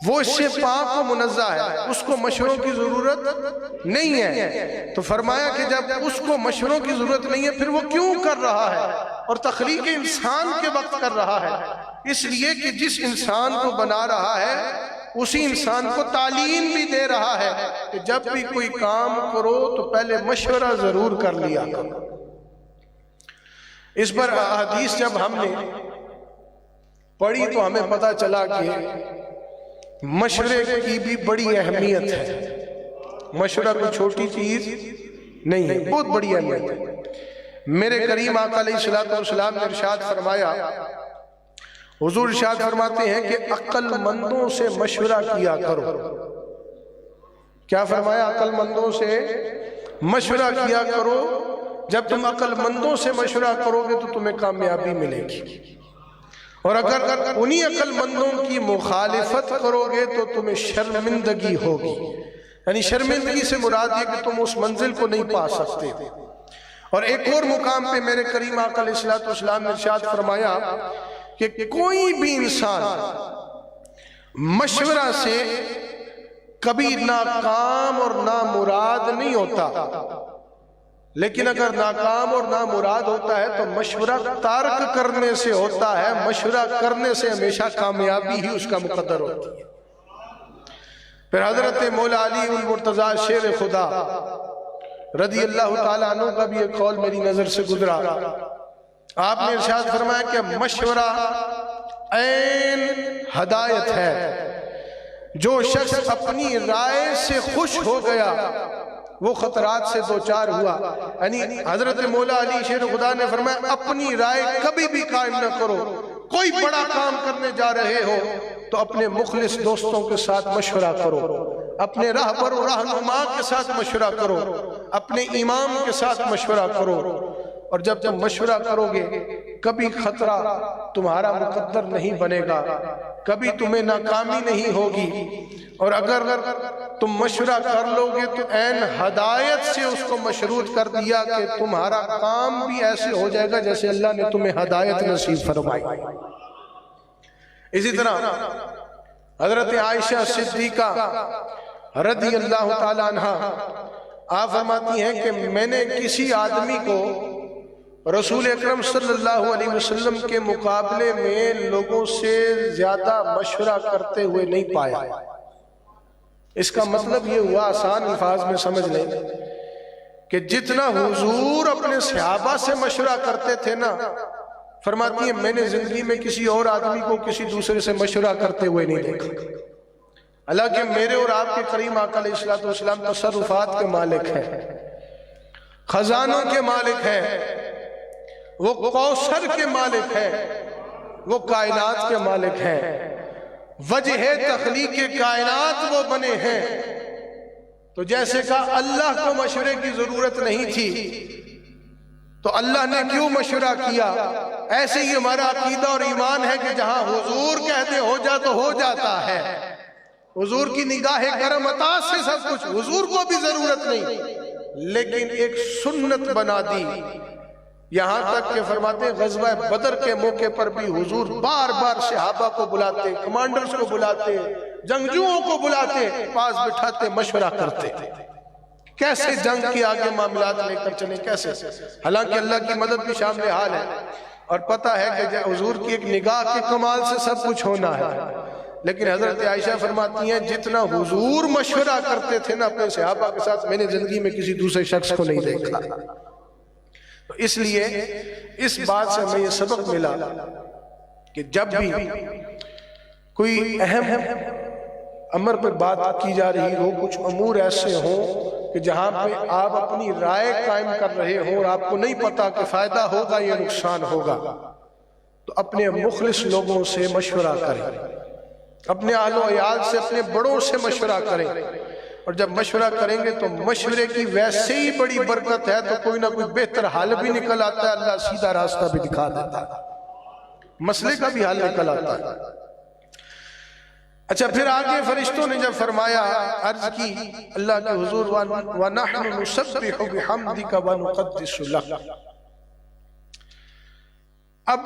وہ اس سے پاک و منزہ ہے، اس کو مشوروں کی ضرورت نہیں ہے۔ تو فرمایا کہ جب اس کو مشوروں کی ضرورت نہیں ہے پھر وہ کیوں کر رہا ہے، اور تخلیق انسان کے وقت کر رہا ہے، اس لیے کہ جس انسان کو بنا رہا ہے اسی انسان کو تعلیم بھی دے رہا ہے کہ جب بھی کوئی کام کرو تو پہلے مشورہ ضرور کر لیا کرو۔ اس پر حدیث جب ہم نے پڑھی تو ہمیں پتہ چلا کہ مشورے کی بھی بڑی اہمیت ہے، مشورہ کوئی چھوٹی چیز نہیں ہے، بہت بڑی اہمیت ہے۔ میرے کریم آقا علیہ السلام نے ارشاد فرمایا، حضور ارشاد فرماتے ہیں کہ عقل مندوں سے مشورہ کیا کرو۔ کیا فرمایا؟ عقل مندوں سے مشورہ کیا کرو، جب تم عقل مندوں سے مشورہ کرو گے تو تمہیں کامیابی ملے گی، اور اگر انہی عقل مندوں کی مخالفت کرو گے تو تمہیں شرمندگی ہوگی۔ یعنی شرمندگی سے مراد یہ کہ تم اس منزل کو نہیں پا سکتے۔ اور ایک اور مقام پہ میرے کریم آقا علیہ السلام نے ارشاد فرمایا کہ کوئی بھی انسان مشورہ سے کبھی ناکام اور نامراد نہیں ہوتا، لیکن اگر ناکام اور نامراد ہوتا ہے تو مشورہ ترک کرنے سے ہوتا ہے، مشورہ کرنے سے ہمیشہ کامیابی ہی اس کا مقدر ہوتی ہے۔ پھر حضرت مولا علی المرتضیٰ شیر خدا رضی اللہ تعالیٰ عنہ کا بھی ایک قول میری نظر سے گزرا، آپ نے ارشاد فرمایا کہ مشورہ عین ہدایت ہے، جو شخص اپنی رائے سے خوش ہو گیا وہ خطرات سے دوچار ہوا. یعنی حضرت مولا علی شیر خدا نے فرمایا اپنی رائے کبھی بھی قائم نہ کرو. کوئی بڑا کام کرنے جا رہے ہو تو اپنے مخلص دوستوں کے ساتھ مشورہ کرو, اپنے راہبر و رہنما کے ساتھ مشورہ کرو, اپنے امام کے ساتھ مشورہ کرو. اور جب تم مشورہ کرو گے کبھی خطرہ تمہارا مقدر نہیں بنے گا, کبھی تمہیں ناکامی نہیں ہوگی. اور اگر تم مشورہ کر لو گے تو عین ہدایت سے اس کو مشروط کر دیا کہ تمہارا کام بھی ایسے ہو جائے گا جیسے اللہ نے تمہیں ہدایت نصیب فرمائی. اسی طرح حضرت عائشہ صدیقہ رضی اللہ تعالی عنہا آپ فرماتی ہیں کہ میں نے کسی آدمی کو رسول اکرم صلی اللہ علیہ وسلم کے مقابلے میں لوگوں سے زیادہ مشورہ کرتے ہوئے نہیں پایا. اس کا مطلب یہ ہوا, آسان الفاظ میں سمجھ لیں, کہ جتنا حضور اپنے صحابہ سے مشورہ کرتے تھے نا, فرماتی ہیں میں نے زندگی میں کسی اور آدمی کو کسی دوسرے سے مشورہ کرتے ہوئے نہیں دیکھا. حالانکہ میرے اور آپ کے کریم آقا علیہ الصلوۃ والسلام تصرفات کے مالک ہیں, خزانوں کے مالک ہیں, وہ کوثر کے مالک ہیں, وہ کائنات کے مالک ہیں, وجہ تخلیق کائنات وہ بنے ہیں. تو جیسے کہا اللہ کو مشورے کی ضرورت نہیں تھی تو اللہ نے کیوں مشورہ کیا, ایسے ہی ہمارا عقیدہ اور ایمان ہے کہ جہاں حضور کہتے ہو جا تو ہو جاتا ہے. حضور کی نگاہ کرم عطا سے سب کچھ, حضور کو بھی ضرورت نہیں, لیکن ایک سنت بنا دی. یہاں تک کہ فرماتے ہیں غزوہ بدر کے موقع پر بھی حضور بار بار صحابہ کو بلاتے, کمانڈرز کو بلاتے, جنگجوؤں کو بلاتے, پاس بٹھاتے, مشورہ کرتے کیسے جنگ کے آگے معاملات لے کر چلیں کیسے. حالانکہ اللہ کی مدد بھی شامل حال ہے اور پتہ ہے کہ حضور کی ایک نگاہ کے کمال سے سب کچھ ہونا ہے. لیکن حضرت عائشہ فرماتی ہیں جتنا حضور مشورہ کرتے تھے نا اپنے صحابہ کے ساتھ, میں نے زندگی میں کسی دوسرے شخص کو نہیں دیکھا. تو اس لیے اس بات سے ہمیں یہ سبق ملا کہ جب بھی کوئی اہم امر پر بات کی جا رہی ہو, کچھ امور ایسے ہوں کہ جہاں پہ آپ اپنی رائے قائم کر رہے ہوں اور آپ کو نہیں پتا کہ فائدہ ہوگا یا نقصان ہوگا, تو اپنے مخلص لوگوں سے مشورہ کریں, اپنے اہل و عیال سے, اپنے بڑوں سے مشورہ کریں. اور جب مشورہ کریں گے تو مشورے کی ویسے ہی بڑی برکت ہے تو کوئی نہ کوئی بہتر حل بھی نکل آتا ہے, اللہ سیدھا راستہ بھی دکھا دیتا ہے, مسئلے کا بھی حل نکل آتا ہے. اچھا پھر آگے فرشتوں نے جب فرمایا, عرض کی اللہ کے حضور وَنَحْنُ نُسَبِّحُ بِحَمْدِكَ وَنُقَدِّسُ لَكَ. اب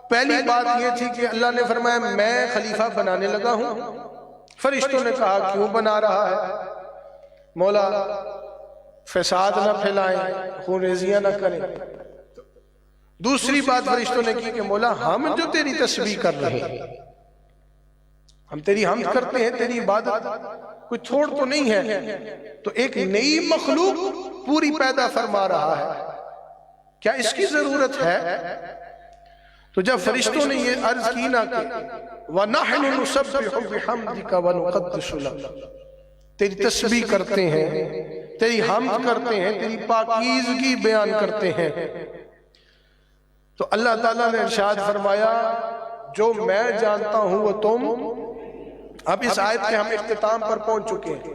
پہلی بات یہ تھی کہ اللہ نے فرمایا میں خلیفہ بنانے لگا ہوں. فرشتوں نے کہا کیوں بنا رہا ہے مولا, فساد نہ پھیلائیں, خون ریزیاں نہ کریں. دوسری بات فرشتوں نے کی کہ مولا ہم جو تیری تسبیح کر رہے ہیں, ہم تیری حمد کرتے ہیں, تیری عبادت کوئی تھوڑ تو نہیں ہے, تو ایک نئی مخلوق پوری پیدا فرما رہا ہے, کیا اس کی ضرورت ہے؟ تو جب فرشتوں نے یہ عرض کی نا کہ وَنَحْنُ نُسَبِّحُ بِحَمْدِكَ وَنُقَدِّسُ لَكَ, تیری تسبیح کرتے ہیں, تیری حمد کرتے ہیں, تیری پاکیزگی بیان کرتے ہیں. تو اللہ تعالیٰ نے ارشاد فرمایا جو میں جانتا ہوں وہ تم, اب اس آیت کے ہم اختتام پر پہنچ چکے ہیں,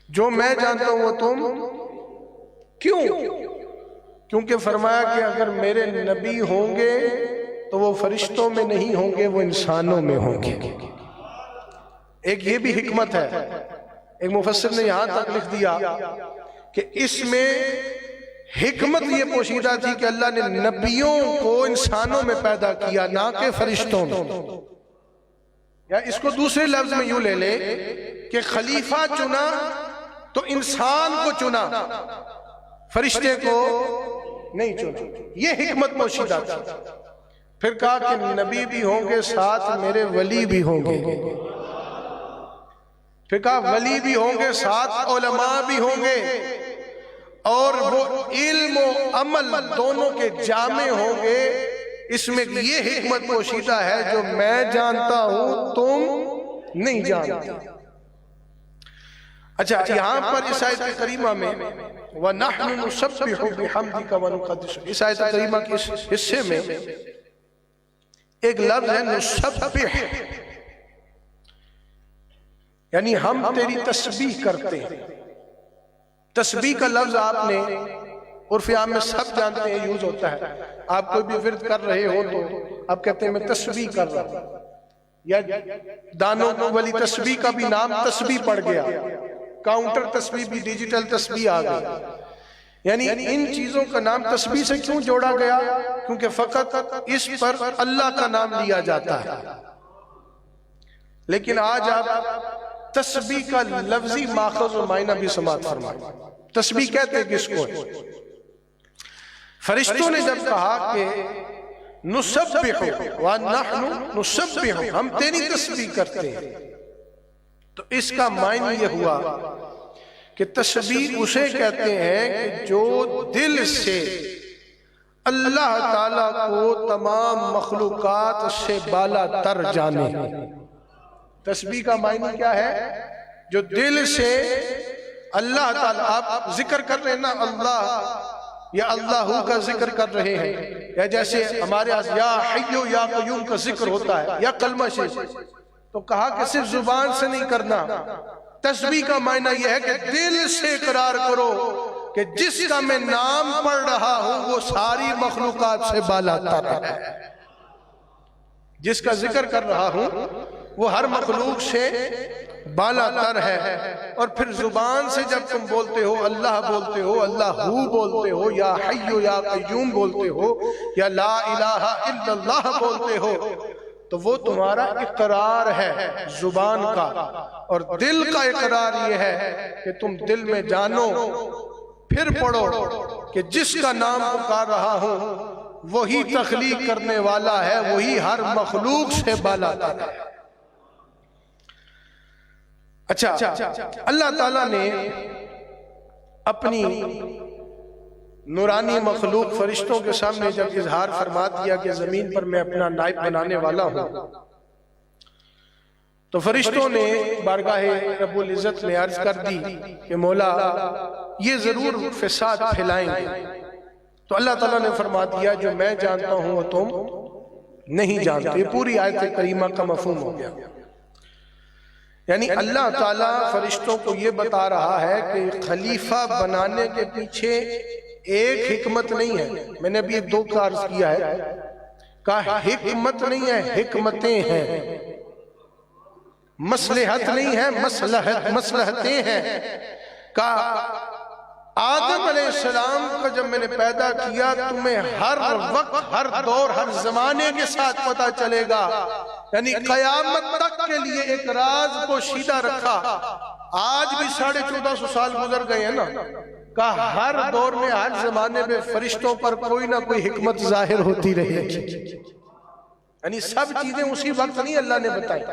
جو میں جانتا ہوں وہ تم, کیوں؟ کیونکہ فرمایا کہ اگر میرے نبی ہوں گے تو وہ فرشتوں میں نہیں ہوں گے, وہ انسانوں میں ہوں گے. ایک یہ بھی حکمت ہے, ایک مفسر نے یہاں تک لکھ دیا کہ اس میں حکمت یہ پوشیدہ تھی کہ اللہ نے نبیوں کو انسانوں میں پیدا کیا نہ کہ فرشتوں میں. یا اس کو دوسرے لفظ میں یوں لے لے کہ خلیفہ چنا تو انسان کو چنا, فرشتے کو نہیں چنا. یہ حکمت پوشیدہ تھی. پھر کہا کہ نبی بھی ہوں گے ساتھ میرے ولی بھی ہوں گے, پھر کہا ولی بھی ہوں گے ساتھ علماء بھی ہوں گے, اور وہ علم و عمل دونوں کے جامع ہوں گے. اس میں یہ حکمت پوشیدہ ہے جو میں جانتا ہوں تم نہیں جانتے. اچھا یہاں پر اس آیت کریمہ میں وَنَحْنُ نُسَبِّحُ بِحَمْدِكَ وَنُقَدِّسُ، اس آیت کریمہ کے اس حصے میں ایک لفظ ہے نُسَبِّح، یعنی ہم تیری تسبیح کرتے ہیں۔ تسبیح کا لفظ آپ نے عرف عام میں سب جانتے ہیں یوز ہوتا ہے۔ آپ کوئی بھی ورد کر رہے ہو تو آپ کہتے ہیں میں تسبیح کر رہا ہوں، یا دانوں والی تسبیح کا بھی نام تسبیح پڑ گیا، کاؤنٹر تسبیح بھی ڈیجیٹل تسبیح آ گئی۔ یعنی ان چیزوں کا نام تسبیح سے کیوں جوڑا گیا؟ کیونکہ فقط اس پر اللہ کا نام لیا جاتا ہے۔ لیکن آج آپ تسبیح کا لفظی ماخذ و معنی بھی سماعت فرمائیں۔ تسبیح کہتے ہیں کس کو ہے؟ فرشتوں نے جب کہا کہ نسبح وَنَحْنُ نسبح، ہم تیری تسبیح کرتے ہیں، تو اس کا معنی یہ ہوا کہ تسبیح اسے کہتے ہیں کہ جو دل سے اللہ تعالیٰ کو تمام مخلوقات سے بالا تر جانے۔ تسبیح کا معنی کیا ہے؟ جو دل سے اللہ تعالیٰ، آپ ذکر کر رہے ہیں نا اللہ یا اللہ کا ذکر کر رہے ہیں، یا جیسے ہمارے یہاں یا حیو یا قیوم کا ذکر ہوتا ہے یا کلمہ شریف، تو کہا کہ صرف زبان سے نہیں کرنا۔ تسبیح کا معنی یہ ہے کہ دل سے اقرار کرو کہ جس کا میں نام پڑھ رہا ہوں وہ ساری مخلوقات سے بالا تر ہے، جس کا ذکر کر رہا ہوں وہ ہر مخلوق سے بالا تر ہے۔ اور پھر زبان سے جب تم بولتے ہو، اللہ بولتے ہو، اللہ بولتے ہو، یا حیو یا قیوم بولتے ہو، یا لا الہ الا اللہ بولتے ہو، تو وہ تمہارا اقرار ہے زبان کا۔ اور دل کا اقرار یہ ہے کہ تم دل میں جانو، پھر پڑھو کہ جس کا نام پکار رہا ہوں وہی تخلیق کرنے والا ہے، وہی ہر مخلوق سے بالا تر ہے۔ اچھا اللہ تعالیٰ نے اپنی نورانی مخلوق فرشتوں کے سامنے جب اظہار فرما دیا کہ زمین پر میں اپنا نائب بنانے والا ہوں، تو فرشتوں نے بارگاہ رب العزت میں عرض کر دی کہ مولا یہ ضرور فساد پھیلائیں گے۔ تو اللہ تعالیٰ نے فرما دیا جو میں جانتا ہوں وہ تم نہیں جانتے۔ یہ پوری آیت کریمہ کا مفہوم ہو گیا۔ یعنی اللہ تعالیٰ فرشتوں کو یہ بتا رہا ہے کہ خلیفہ بنانے کے پیچھے ایک حکمت نہیں ہے۔ میں نے ابھی دو کا عرض کیا ہے، کہا حکمت نہیں ہے، حکمتیں ہیں، مصلحت نہیں ہے، مصلحتیں ہیں۔ کہا آدم علیہ السلام کو جب میں نے پیدا کیا تمہیں ہر وقت، ہر دور، ہر زمانے کے ساتھ پتا چلے گا، یعنی قیامت تک کے لیے ایک راز کو شیدہ رکھا۔ آج بھی 1450 سال گزر گئے ہیں نا، کہا ہر دور میں، ہر زمانے میں فرشتوں پر کوئی نہ کوئی حکمت ظاہر ہوتی رہے گی۔ یعنی سب چیزیں اسی وقت نہیں اللہ نے بتائی،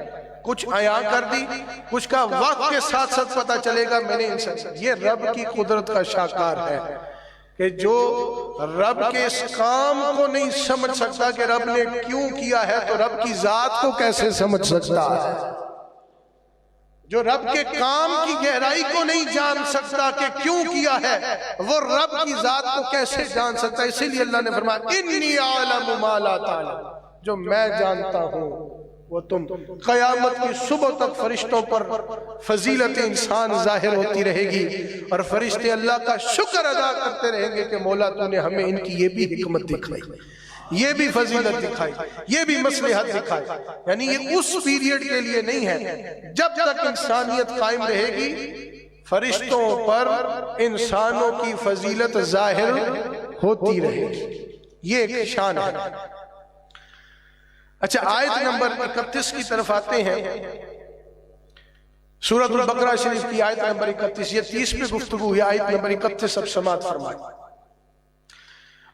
کچھ عیاں کر دی، کچھ کا وقت کے ساتھ ساتھ پتا چلے گا میں نے انسان۔ یہ رب کی قدرت کا شاکار ہے کہ جو رب کے اس کام کو نہیں سمجھ سکتا کہ رب نے کیوں کیا ہے، تو رب کی ذات کو کیسے سمجھ سکتا ہے؟ جو رب کے کام کی گہرائی کو نہیں جان سکتا کہ کیوں کیا ہے، وہ رب کی ذات کو کیسے جان سکتا ہے؟ اسی لیے اللہ نے فرمایا انی اعلم ما لا تعلم، جو میں جانتا ہوں وہ تم۔ قیامت کی صبح تک فرشتوں پر فضیلت انسان ظاہر ہوتی رہے گی، اور فرشتے اللہ کا شکر ادا کرتے رہیں گے کہ مولا تو نے ہمیں ان کی یہ بھی حکمت دکھائی، یہ بھی فضیلت دکھائی، یہ بھی مصلحت دکھائی۔ یعنی یہ اس پیریڈ کے لیے نہیں ہے، جب تک انسانیت قائم رہے گی فرشتوں پر انسانوں کی فضیلت ظاہر ہوتی رہے گی۔ یہ ایک شان ہے۔ اچھا آیت نمبر 31 کی طرف آتے ہیں، سورۃ البقرہ شریف کی آیت نمبر 31، یہ 30 پہ گفتگو ہے، آیت نمبر 31 اب سماعت فرمائیں۔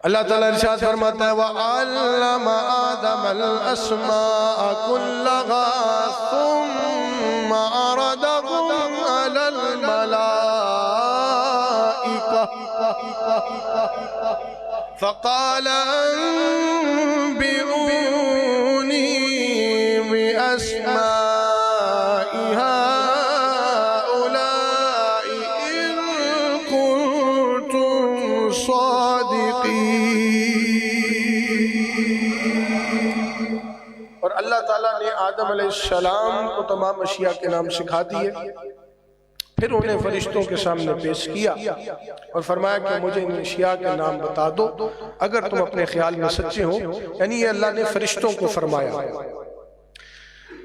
اللہ تعالیٰ ارشاد فرماتا ہے وَعَلَّمَ آدَمَ الْأَسْمَاءَ كُلَّهَا ثُمَّ عَرَضَهُمْ عَلَى الْمَلَائِكَةِ فَقَالَ أَنبِئُونِي بِأَسْمَاءِ هَؤُلَاءِ صادقین۔ اور اللہ تعالیٰ نے آدم علیہ السلام کو تمام اشیاء کے نام سکھا دیے، پھر انہیں فرشتوں کے سامنے پیش کیا اور فرمایا کہ مجھے ان اشیاء کے نام بتا دو اگر تم اپنے خیال میں سچے ہو، یعنی یہ اللہ نے فرشتوں کو فرمایا۔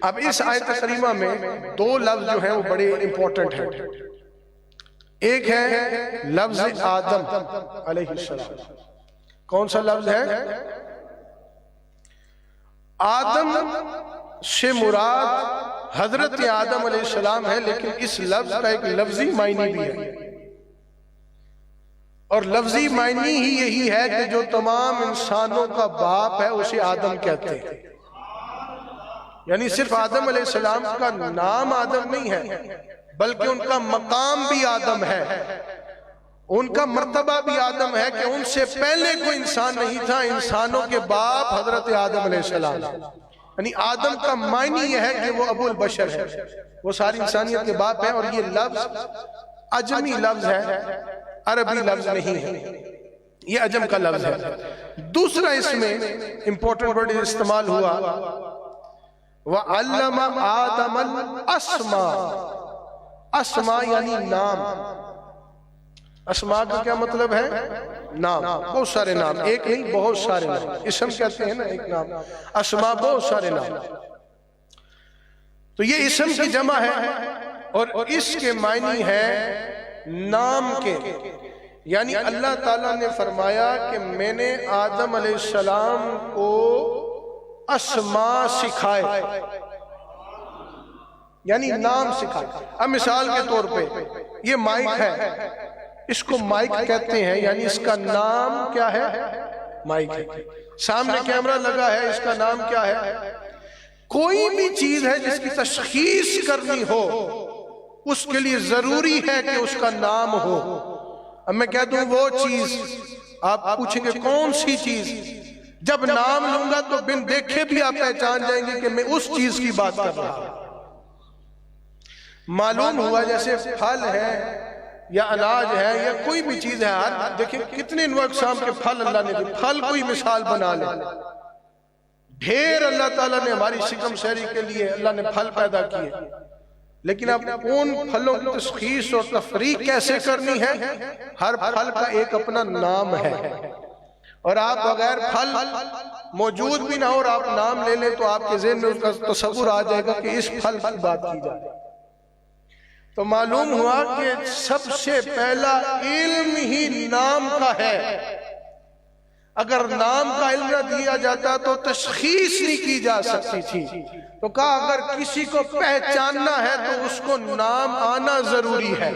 اب اس آیت کریمہ میں دو لفظ جو ہیں وہ بڑے امپورٹنٹ ہیں۔ ایک ہے لفظ آدم علیہ السلام۔ کون سا لفظ ہے؟ آدم سے مراد حضرت آدم علیہ السلام ہے، لیکن اس لفظ کا ایک لفظی معنی بھی ہے، اور لفظی معنی ہی یہی ہے کہ جو تمام انسانوں کا باپ ہے اسے آدم کہتے ہیں۔ یعنی صرف آدم علیہ السلام کا نام آدم نہیں ہے، بلکہ ان کا مقام بھی آدم ہے، ان کا مرتبہ بھی آدم ہے کہ ان سے پہلے کوئی انسان نہیں تھا، انسانوں کے باپ حضرت آدم علیہ السلام۔ یعنی آدم کا معنی یہ ہے کہ وہ ابو البشر ہے، وہ ساری انسانیت کے باپ ہیں، اور یہ لفظ عجمی لفظ ہے، عربی لفظ نہیں ہے، یہ عجم کا لفظ ہے۔ دوسرا اس میں امپورٹنٹ ورڈ استعمال ہوا وَعَلَّمَ آدَمَ الْأَسْمَاءَ۔ اسماء یعنی نام۔ اسماء کا کیا مطلب ہے؟ نام، بہت سارے نام، ایک نہیں بہت سارے نام، اسم کہتے ہیں نا ایک نام، اسماء بہت سارے نام۔ تو یہ اسم کی جمع ہے اور اس کے معنی ہے نام کے، یعنی اللہ تعالیٰ نے فرمایا کہ میں نے آدم علیہ السلام کو اسماء سکھائے، یعنی نام سکھائے۔ اب مثال کے طور پہ یہ مائک ہے، اس کو مائک کہتے ہیں، یعنی اس کا نام کیا ہے؟ مائک ہے۔ سامنے کیمرہ لگا ہے، اس کا نام کیا ہے؟ کوئی بھی چیز ہے جس کی تشخیص کرنی ہو اس کے لیے ضروری ہے کہ اس کا نام ہو۔ اب میں کہہ دوں وہ چیز، آپ پوچھیں گے کون سی چیز؟ جب نام لوں گا تو بن دیکھے بھی آپ پہچان جائیں گے کہ میں اس چیز کی بات کر رہا ہوں۔ معلوم ہوا جیسے پھل ہے یا اناج ہے یا کوئی بھی چیز ہے، دیکھیں کتنے انواع اقسام کے پھل اللہ نے دی، پھل کوئی مثال بنا لے، ڈھیر اللہ تعالیٰ نے ہماری شکم سیری کے لیے اللہ نے پھل پیدا کیے، لیکن اب کون پھلوں کی تشخیص اور تفریق کیسے کرنی ہے؟ ہر پھل کا ایک اپنا نام ہے، اور آپ بغیر پھل موجود بھی نہ ہو اور آپ نام لے لیں تو آپ کے ذہن میں اس کا تصور آ جائے گا کہ اس پھل کی بات کی جائے۔ تو معلوم ہوا کہ سب سے پہلا علم ہی نام کا ہے۔ اگر نام کا علم نہ دیا جاتا تو تشخیص نہیں کی جا سکتی تھی، تو کہا اگر کسی کو پہچاننا ہے تو اس کو نام آنا ضروری ہے۔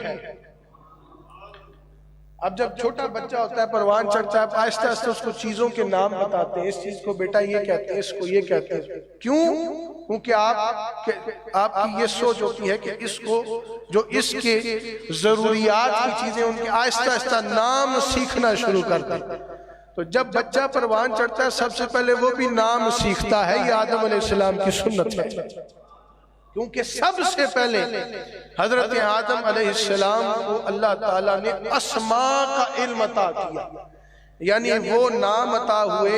اب جب چھوٹا بچہ ہوتا ہے، پروان چڑھتا ہے، آہستہ آہستہ اس کو چیزوں کے نام بتاتے ہیں، اس چیز کو بیٹا یہ کہتے ہیں، اس کو یہ کہتے ہیں۔ کیوں؟ کیونکہ آپ کی یہ سوچ ہوتی ہے کہ اس کو جو اس کے ضروریات کی چیزیں ان کے آہستہ آہستہ نام سیکھنا شروع کرتے ہیں۔ تو جب بچہ پروان چڑھتا ہے سب سے پہلے وہ بھی نام سیکھتا ہے، یہ آدم علیہ السلام کی سنت ہے، کیونکہ سب سے پہلے حضرت آدم علیہ السلام کو اللہ تعالیٰ نے اسماء کا علم عطا کیا، یعنی وہ نام عطا ہوئے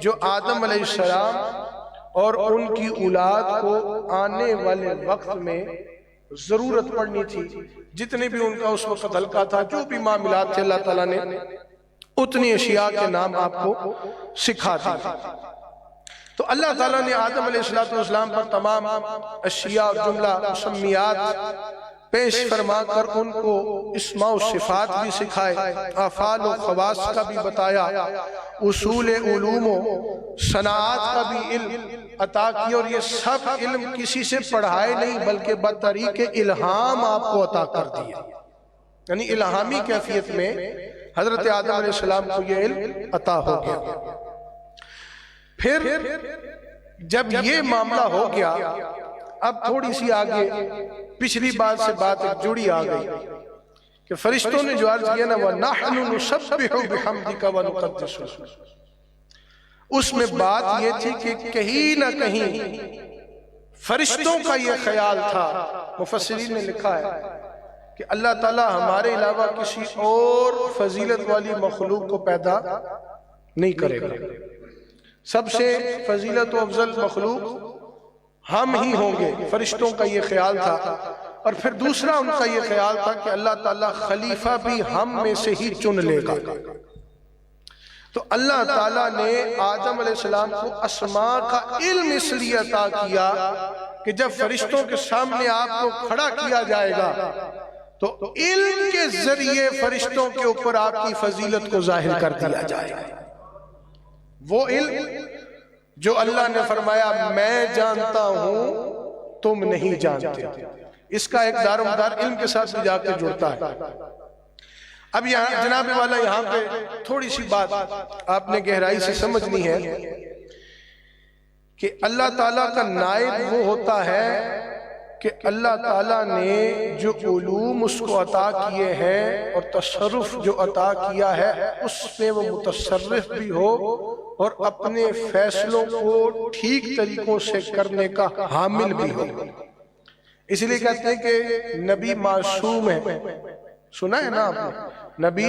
جو آدم علیہ السلام اور ان کی اولاد کو آنے والے وقت میں ضرورت پڑنی تھی، جتنے بھی ان کا اس وقت حلقہ تھا، جو بھی معاملات تھے، اللہ تعالیٰ نے اتنی اشیاء کے نام آپ کو سکھا دیے۔ تو اللہ تعالیٰ نے آدم علیہ السلام پر تمام اشیاء اور جملہ مسمیات پیش فرما کر ان کو اسماء و صفات بھی سکھائے، افعال و خواص کا بھی بتایا، اصول علوم و صناعات کا بھی علم عطا کیا، اور یہ سب علم کسی سے پڑھائے نہیں بلکہ بطریق الہام آپ کو عطا کر دیا، یعنی الہامی کیفیت میں حضرت آدم علیہ السلام کو یہ علم عطا ہو گیا۔ پھر جب یہ معاملہ ہو گیا، اب تھوڑی سی آگے پچھلی بات سے بات ایک جڑی آ گئی کہ فرشتوں نے جو عرض کیا نا وَنَحْنُ نُسَبِّحُ بِحَمْدِكَ وَنُقَدِّسُ لَكَ، اس میں بات یہ تھی کہ کہیں نہ کہیں فرشتوں کا یہ خیال تھا، مفسرین نے لکھا ہے کہ اللہ تعالیٰ ہمارے علاوہ کسی اور فضیلت والی مخلوق کو پیدا نہیں کرے گا. سب سے فضیلت و افضل مخلوق ہم ہی ہوں گے. فرشتوں کا یہ خیال تھا. اور پھر دوسرا ان کا یہ خیال تھا کہ اللہ تعالیٰ خلیفہ بھی ہم میں سے ہی چن لے گا. تو اللہ تعالیٰ نے آدم علیہ السلام کو اسماء کا علم اس لیے عطا کیا کہ جب فرشتوں کے سامنے آپ کو کھڑا کیا جائے گا تو علم کے ذریعے فرشتوں کے اوپر آپ کی فضیلت کو ظاہر کر دیا جائے گا. وہ علم جو اللہ نے فرمایا میں جانتا ہوں تم نہیں جانتے. اس کا ایک دار و مدار علم کے ساتھ بھی جا کے جڑتا ہے. اب یہاں جناب والا یہاں پہ تھوڑی سی بات آپ نے گہرائی سے سمجھنی ہے کہ اللہ تعالیٰ کا نائب وہ ہوتا ہے کہ اللہ تعالیٰ نے جو علوم اس کو عطا کیے ہیں اور تصرف جو عطا کیا ہے اس میں وہ متصرف بھی ہو اور اپنے فیصلوں کو ٹھیک طریقوں سے کرنے کا حامل بھی ہو. اس لیے کہتے ہیں کہ نبی معصوم ہے. سنا ہے نا آپ نے نبی؟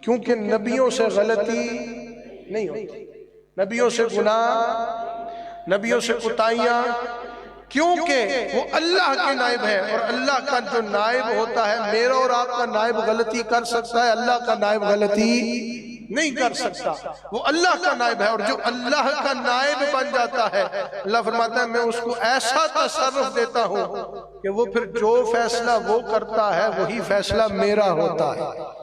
کیونکہ نبیوں سے غلطی نہیں ہوتی, نبیوں سے گناہ, نبیوں سے کوتاہیاں, کیونکہ وہ اللہ کے نائب ہے. اور اللہ کا جو نائب ہوتا ہے, میرا اور آپ کا نائب غلطی کر سکتا ہے, اللہ کا نائب غلطی نہیں کر سکتا. وہ اللہ کا نائب ہے, اور جو اللہ کا نائب بن جاتا ہے اللہ فرماتا ہے میں اس کو ایسا تصرف دیتا ہوں کہ وہ پھر جو فیصلہ وہ کرتا ہے وہی فیصلہ میرا ہوتا ہے.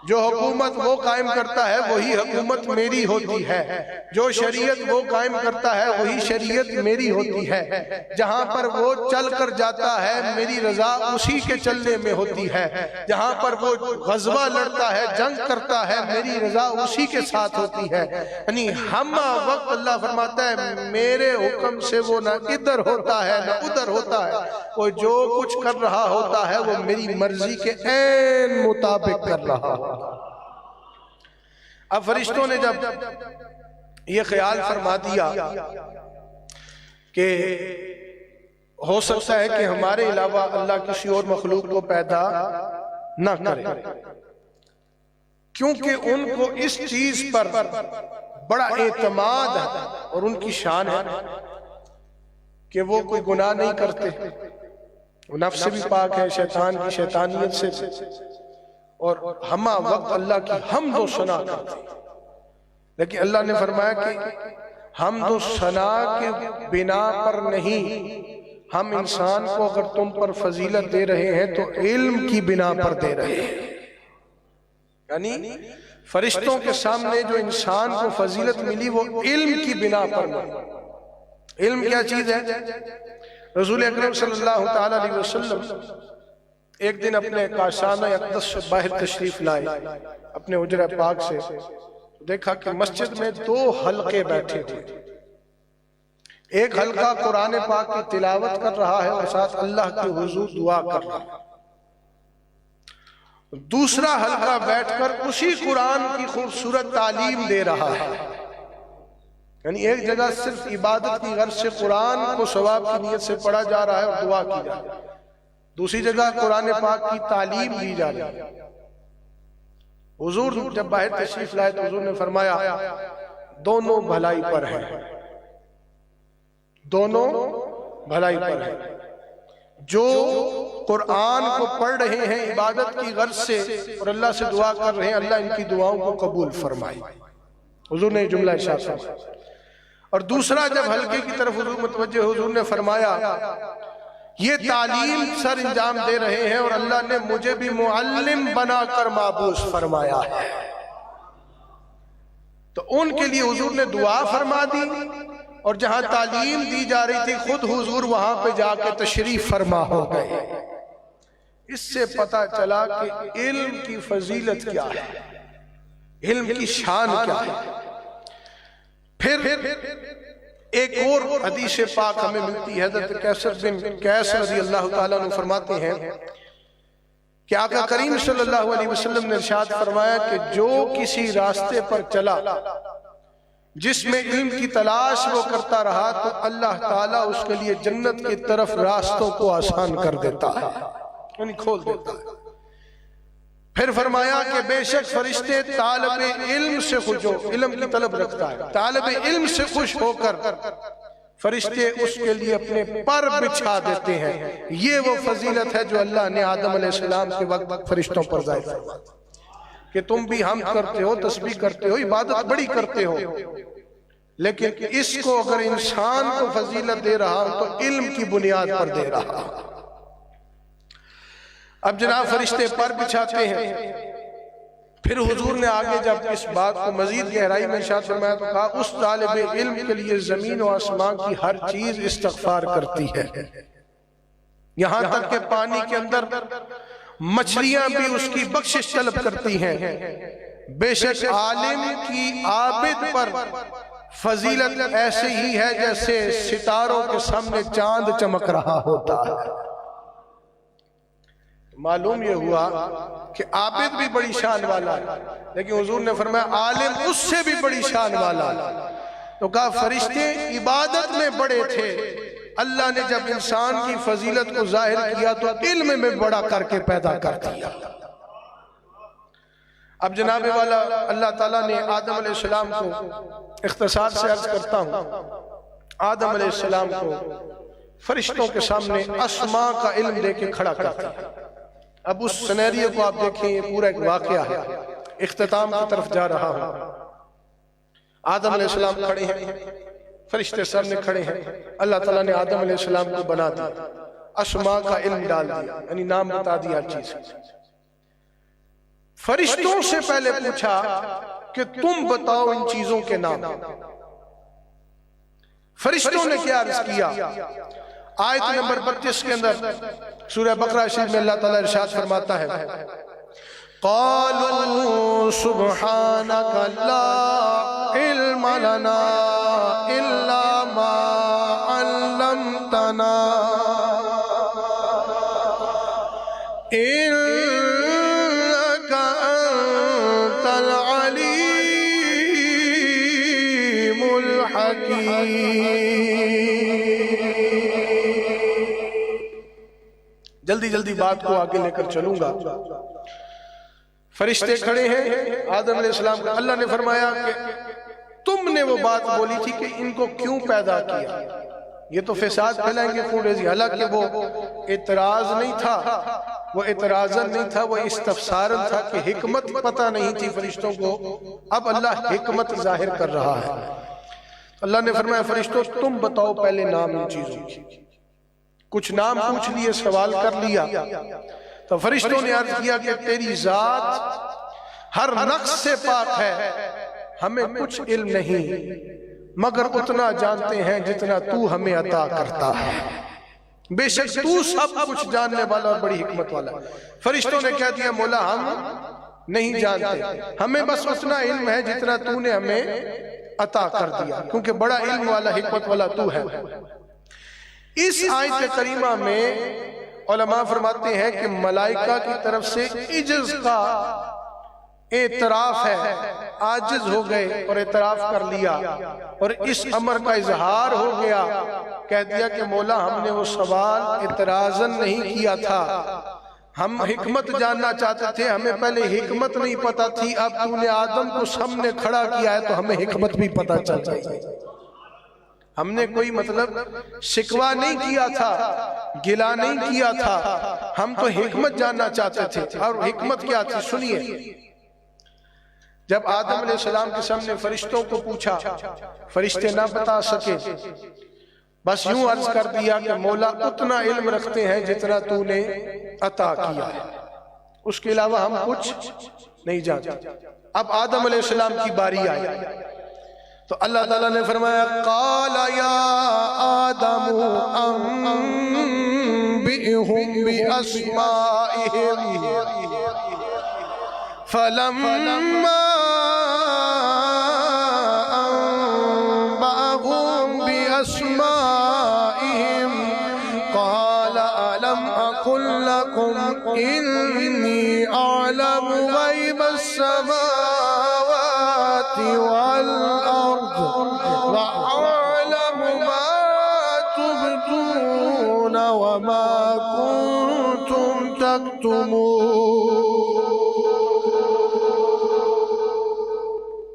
جو حکومت وہ قائم کرتا ہے وہی حکومت میری ہوتی ہے. جو شریعت وہ قائم کرتا ہے وہی شریعت میری ہوتی ہے. جہاں پر وہ چل کر جاتا ہے میری رضا اسی کے چلنے میں ہوتی ہے. جہاں پر وہ غزوہ لڑتا ہے, جنگ کرتا ہے, میری رضا اسی کے ساتھ ہوتی ہے. یعنی ہم وقت اللہ فرماتا ہے میرے حکم سے وہ نہ ادھر ہوتا ہے نہ ادھر ہوتا ہے. وہ جو کچھ کر رہا ہوتا ہے وہ میری مرضی کے عین مطابق کر رہا ہے. اب فرشتوں نے جب یہ خیال فرما دیا کہ ہو سکتا ہے کہ ہمارے علاوہ اللہ کسی اور مخلوق کو پیدا نہ کرے, کیونکہ ان کو اس چیز پر بڑا اعتماد ہے اور ان کی شان ہے کہ وہ کوئی گناہ نہیں کرتے, وہ نفس سے بھی پاک ہے, شیطان کی شیطانیت سے, اور ہمہ وقت اللہ کی حمد و ثنا کرتے. لیکن اللہ نے فرمایا کہ حمد و ثنا کے بنا پر نہیں, ہم انسان کو اگر تم پر فضیلت دے رہے ہیں تو علم کی بنا پر دے رہے ہیں. یعنی فرشتوں کے سامنے جو انسان کو فضیلت ملی وہ علم کی بنا پر نہیں. علم کیا چیز ہے؟ رسول اکرم صلی اللہ تعالی علیہ وسلم ایک دن اپنے کاشانہ اقدس سے باہر تشریف لائے اپنے حجرہ پاک سے. دیکھا کہ مسجد میں 2 حلقے بیٹھے ہوئے. ایک حلقہ قرآن پاک کی تلاوت کر رہا ہے اور ساتھ اللہ کے حضور دعا کر رہا ہے. دوسرا حلقہ بیٹھ کر اسی قرآن کی خوبصورت تعلیم دے رہا ہے. یعنی ایک جگہ صرف عبادت کی غرض سے قرآن کو ثواب کی نیت سے پڑھا جا رہا ہے اور دعا کی جا رہی ہے, دوسری جگہ قرآن پاک کی تعلیم دی جا رہی ہے. حضور جب باہر تشریف لائے تو حضور نے فرمایا دونوں بھلائی پر ہیں, دونوں بھلائی پر ہیں. جو قرآن کو پڑھ رہے ہیں عبادت کی غرض سے اور اللہ سے دعا کر رہے ہیں, اللہ ان کی دعاؤں کو قبول فرمائے. حضور نے جملہ ارشاد فرمایا. اور دوسرا جب حلقے کی طرف حضور متوجہ, حضور نے فرمایا یہ تعلیم سر انجام دے رہے ہیں اور اللہ نے مجھے بھی معلم بنا کر مابعوث فرمایا ہے. تو ان کے لیے حضور نے دعا فرما دی, اور جہاں تعلیم دی جا رہی تھی خود حضور وہاں پہ جا کے تشریف فرما ہو گئے. اس سے پتہ چلا کہ علم کی فضیلت کیا ہے, علم کی شان کیا ہے. پھر ایک اور حدیث پاک ہمیں ملتی ہے, حضرت کیسر بن قیس رضی اللہ تعالیٰ عنہ فرماتے ہیں کہ آقا کریم صلی اللہ علیہ وسلم نے ارشاد فرمایا کہ جو کسی راستے پر چلا جس میں علم کی تلاش وہ کرتا رہا تو اللہ تعالیٰ اس کے لیے جنت کی طرف راستوں کو آسان کر دیتا ہے. یعنی کھول دیتا ہے۔ پھر فرمایا کہ بے شک فرشتے طالب علم سے خوش ہو، علم کی طلب رکھتا ہے، طالب علم سے خوش ہو کر فرشتے اس کے لیے اپنے پر بچھا دیتے ہیں۔ یہ وہ فضیلت ہے جو اللہ نے آدم علیہ السلام کے وقت فرشتوں پر ظاہر فرمائی کہ تم بھی حمد کرتے ہو، تسبیح کرتے ہو، عبادت بڑی کرتے ہو، لیکن اس کو اگر انسان کو فضیلت دے رہا ہوں تو علم کی بنیاد پر دے رہا ہوں۔ اب جناب فرشتے پر بچھاتے ہیں، پھر حضور نے آگے جب اس بات کو مزید گہرائی میں ارشاد فرمایا تو کہا اس طالب علم کے لیے زمین و آسمان کی ہر چیز استغفار کرتی ہے، یہاں تک کہ پانی کے اندر مچھلیاں بھی اس کی بخشش طلب کرتی ہیں۔ بے شک عالم کی عابد پر فضیلت ایسے ہی ہے جیسے ستاروں کے سامنے چاند چمک رہا ہوتا ہے۔ معلوم یہ ہوا کہ عابد بھی بڑی شان والا ہے، لیکن حضور نے فرمایا عالم اس سے بھی بڑی شان والا ہے۔ تو کہا فرشتے عبادت میں بڑے تھے، اللہ نے جب انسان کی فضیلت کو ظاہر کیا تو علم میں بڑا کر کے پیدا کر دیا۔ اب جناب والا اللہ تعالیٰ نے آدم علیہ السلام کو، اختصار سے عرض کرتا ہوں، آدم علیہ السلام کو فرشتوں کے سامنے اسماء کا علم دے کے کھڑا کرتا ہے۔ اب اس سینیریو کو آپ دیکھیں، یہ پورا ایک واقعہ ہے، اختتام کی طرف جا رہا ہوں۔ آدم علیہ السلام کھڑے ہیں، فرشتے سامنے کھڑے ہیں، اللہ تعالیٰ نے آدم علیہ السلام کو بنا دیا، اسماء کا علم ڈال دیا، یعنی نام بتا دیا ہر چیز۔ فرشتوں سے پہلے پوچھا کہ تم بتاؤ ان چیزوں کے نام۔ فرشتوں نے کیا عرض کیا؟ آیت نمبر 32 کے اندر سورہ بقرہ شریف میں اللہ تعالیٰ ارشاد فرماتا ہے قالوا سبحانك لا علم لنا الا ما علمتنا انك انت العليم الحكيم۔ جلدی جلدی بات کو آگے لے کر چلوں گا۔ فرشتے کھڑے ہیں، آدم علیہ السلام کا اللہ نے فرمایا کہ تم نے وہ بات بولی تھی کہ ان کو کیوں پیدا کیا، یہ تو فساد پھیلائیں گے، خون ریزی۔ حالانکہ وہ اعتراض نہیں تھا، وہ اعتراضاً نہیں تھا، وہ استفساراً تھا کہ حکمت پتہ نہیں تھی فرشتوں کو، اب اللہ حکمت ظاہر کر رہا ہے۔ اللہ نے فرمایا فرشتوں تم بتاؤ پہلے نام ان چیزوں کی۔ کچھ نام پوچھ لیے، سوال کر لیا، تو فرشتوں نے عرض کیا کہ تیری ذات ہر نقص سے پاک ہے، ہمیں کچھ علم نہیں مگر اتنا جانتے ہیں جتنا تو ہمیں عطا کرتا ہے، بے شک تو سب کچھ جاننے والا اور بڑی حکمت والا۔ فرشتوں نے کہہ دیا مولا ہم نہیں جانتے، ہمیں بس اتنا علم ہے جتنا تو نے ہمیں عطا کر دیا، کیونکہ بڑا علم والا حکمت والا تو ہے۔ اس آیت کریمہ میں علماء فرماتے ہیں کہ ملائکہ کی طرف سے عجز کا اعتراف ہے، عاجز ہو گئے اور اعتراف کر لیا، اور اس امر کا اظہار ہو گیا، کہہ دیا کہ مولا ہم نے وہ سوال اعتراضاً نہیں کیا تھا، ہم حکمت جاننا چاہتے تھے، ہمیں پہلے حکمت نہیں پتا تھی، اب تو نے آدم کو سامنے کھڑا کیا ہے تو ہمیں حکمت بھی پتا چل جائے۔ ہم نے کوئی مطلب شکوہ نہیں کیا تھا، گلہ نہیں کیا تھا، ہم تو حکمت جاننا چاہتے تھے۔ اور حکمت کیا تھی سنیے، جب آدم علیہ السلام کے سامنے فرشتوں کو پوچھا، فرشتے نہ بتا سکے، بس یوں عرض کر دیا کہ مولا اتنا علم رکھتے ہیں جتنا تو نے عطا کیا ہے، اس کے علاوہ ہم کچھ نہیں جانتے۔ اب آدم علیہ السلام کی باری آئی تو اللہ تعالیٰ نے فرمایا قال یا آدم انبئہم باسمائہم فلما انبأهم باسمائہم قال الم اقل لکم انی اعلم غیب السماوات والارض وأعلم ما تبدون وما كنتم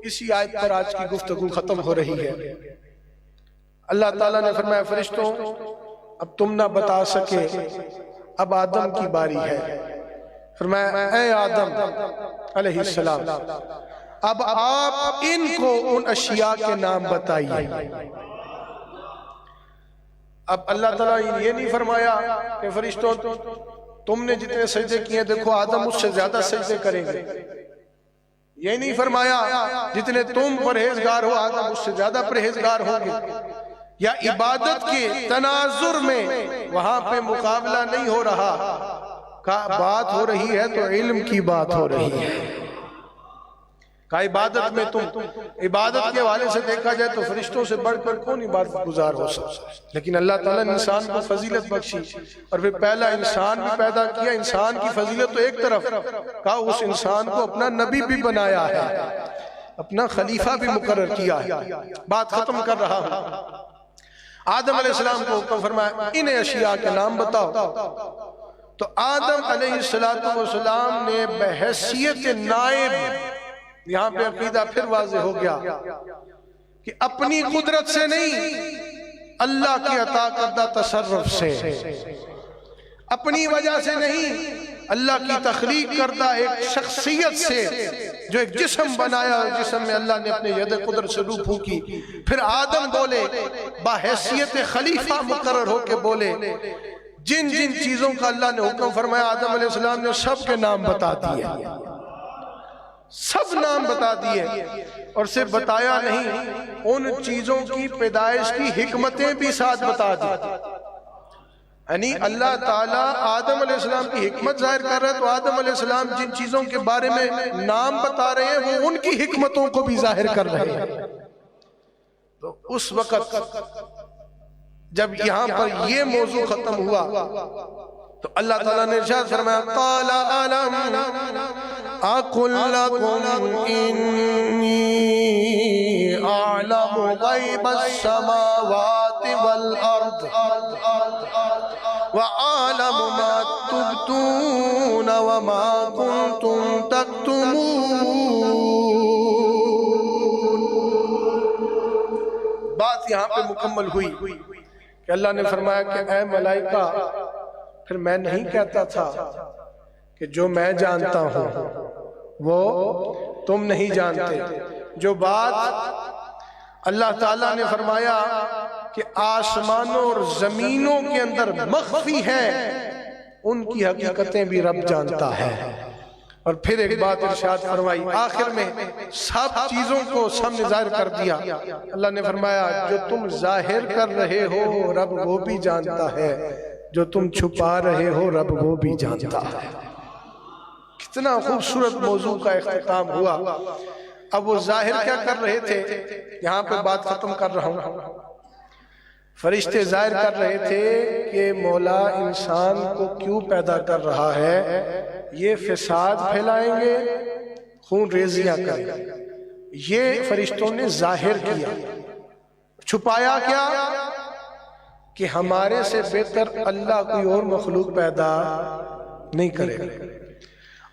اسی آیت پر آج کی گفتگو ختم ہو رہی ہے۔ اللہ تعالیٰ نے فرمایا فرشتوں اب تم نہ بتا سکے، اب آدم کی باری ہے۔ فرمایا اے آدم علیہ السلام اب آپ ان کو ان اشیاء کے نام بتائیے۔ اب اللہ تعالیٰ یہ نہیں فرمایا کہ فرشتوں تم نے جتنے سجدے کیے دیکھو آدم اس سے زیادہ سجدے کریں گے، یہ نہیں فرمایا جتنے تم پرہیزگار ہو آدم اس سے زیادہ پرہیزگار ہوں گے، یا عبادت کے تناظر میں وہاں پہ مقابلہ نہیں ہو رہا، بات ہو رہی ہے تو علم کی بات ہو رہی ہے۔ کہ عبادت میں تم عبادت کے حوالے سے دیکھا جائے تو فرشتوں سے بڑھ کر کون عبادت گزار ہو سکتا، لیکن اللہ تعالیٰ نے انسان کو فضیلت بخشی اور پھر پہلا انسان بھی پیدا کیا۔ انسان کی فضیلت تو ایک طرف، کہا اس انسان کو اپنا نبی بھی بنایا ہے، اپنا خلیفہ بھی مقرر کیا ہے۔ بات ختم کر رہا ہوں۔ آدم علیہ السلام کو حکم فرمایا ان اشیاء کے نام بتاؤ، تو آدم علیہ السلام نے بحیثیت نائب، یہاں پہ عقیدہ پھر واضح ہو گیا کہ اپنی قدرت سے نہیں، اللہ کی عطا کردہ تصرف سے، اپنی وجہ سے نہیں، اللہ کی تخلیق کردہ ایک شخصیت سے جو ایک جسم بنایا، جسم میں اللہ نے اپنے ید قدرت سے روح پھونکی۔ پھر آدم بولے بحیثیت خلیفہ مقرر ہو کے بولے، جن جن چیزوں کا اللہ نے حکم فرمایا آدم علیہ السلام نے سب کے نام بتا دیے، سب نام بتا دیے، اور صرف بتایا نہیں، ان چیزوں کی پیدائش کی حکمتیں بھی ساتھ بتا دی۔ یعنی اللہ تعالیٰ آدم علیہ السلام کی حکمت ظاہر کر رہا ہے، تو آدم علیہ السلام جن چیزوں کے بارے میں نام بتا رہے ہیں وہ ان کی حکمتوں کو بھی ظاہر کر رہے ہیں۔ تو اس وقت جب یہاں پر یہ موضوع ختم ہوا تو اللہ تعالیٰ نے ارشاد فرمایا قال ألم أقل لكم إني أعلم غيب السماوات والأرض وأعلم ما تبدون وما كنتم تكتمون۔ بات یہاں پہ مکمل ہوئی کہ اللہ نے فرمایا کہ اے ملائکہ پھر میں نہیں کہتا تھا کہ جو میں جانتا ہوں وہ تم نہیں جانتے۔ جو بات اللہ تعالیٰ نے فرمایا کہ آسمانوں اور زمینوں کے اندر مخفی ہیں، ان کی حقیقتیں بھی رب جانتا ہے۔ اور پھر ایک بات ارشاد فرمائی آخر میں سب چیزوں کو سامنے ظاہر کر دیا۔ اللہ نے فرمایا جو تم ظاہر کر رہے ہو رب وہ بھی جانتا ہے، جو تم چھپا رہے ہو رب وہ بھی جانتا ہے۔ کتنا خوبصورت موضوع کا اختتام ہوا۔ اب وہ ظاہر کیا کر رہے تھے، یہاں پہ بات ختم کر رہا ہوں۔ فرشتے ظاہر کر رہے تھے کہ مولا انسان کو کیوں پیدا کر رہا ہے، یہ فساد پھیلائیں گے، خون ریزیاں کریں گے۔ یہ فرشتوں نے ظاہر کیا۔ چھپایا کیا کہ ہمارے سے بہتر اللہ کوئی اور مخلوق پیدا نہیں کرے گا،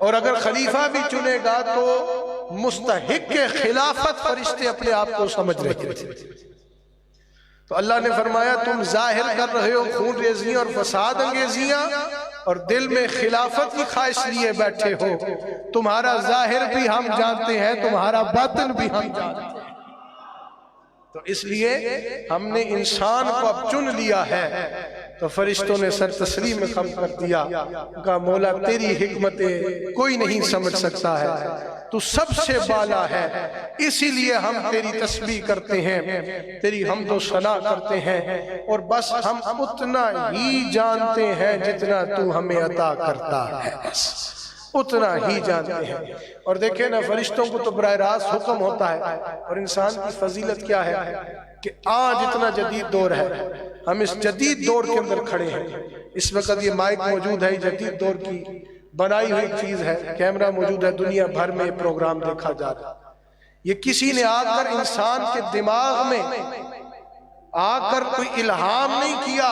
اور اگر خلیفہ بھی چنے گا تو مستحق کے خلافت فرشتے اپنے آپ کو سمجھ رہے تھے۔ تو اللہ نے فرمایا تم ظاہر کر رہے ہو خون ریزیاں اور فساد انگیزیاں، اور دل میں خلافت کی خواہش لیے بیٹھے ہو۔ تمہارا ظاہر بھی ہم جانتے ہیں، تمہارا باطن بھی ہم جانتے ہیں۔ تو اس لیے ہم نے انسان کو اب چن لیا ہے۔ تو فرشتوں نے سر تسلیم میں خم کر دیا، کہا مولا تیری حکمتیں کوئی نہیں سمجھ سکتا ہے، تو سب سے بالا ہے، اسی لیے ہم تیری تسبیح کرتے ہیں، تیری حمد و ثنا کرتے ہیں، اور بس ہم اتنا ہی جانتے ہیں جتنا تو ہمیں عطا کرتا ہے، بس اتنا ہی جانتے ہیں۔ اور دیکھیں نا فرشتوں کو تو براہ راست حکم ہوتا ہے، اور انسان کی فضیلت کیا ہے کہ آج اتنا جدید دور ہے، ہم اس جدید دور کے اندر کھڑے ہیں۔ اس وقت یہ مائک موجود ہے، جدید دور کی بنائی ہوئی چیز ہے، کیمرہ موجود ہے، دنیا بھر میں پروگرام دیکھا جا رہا ہے۔ یہ کسی نے آ کر انسان کے دماغ میں آ کر کوئی الہام نہیں کیا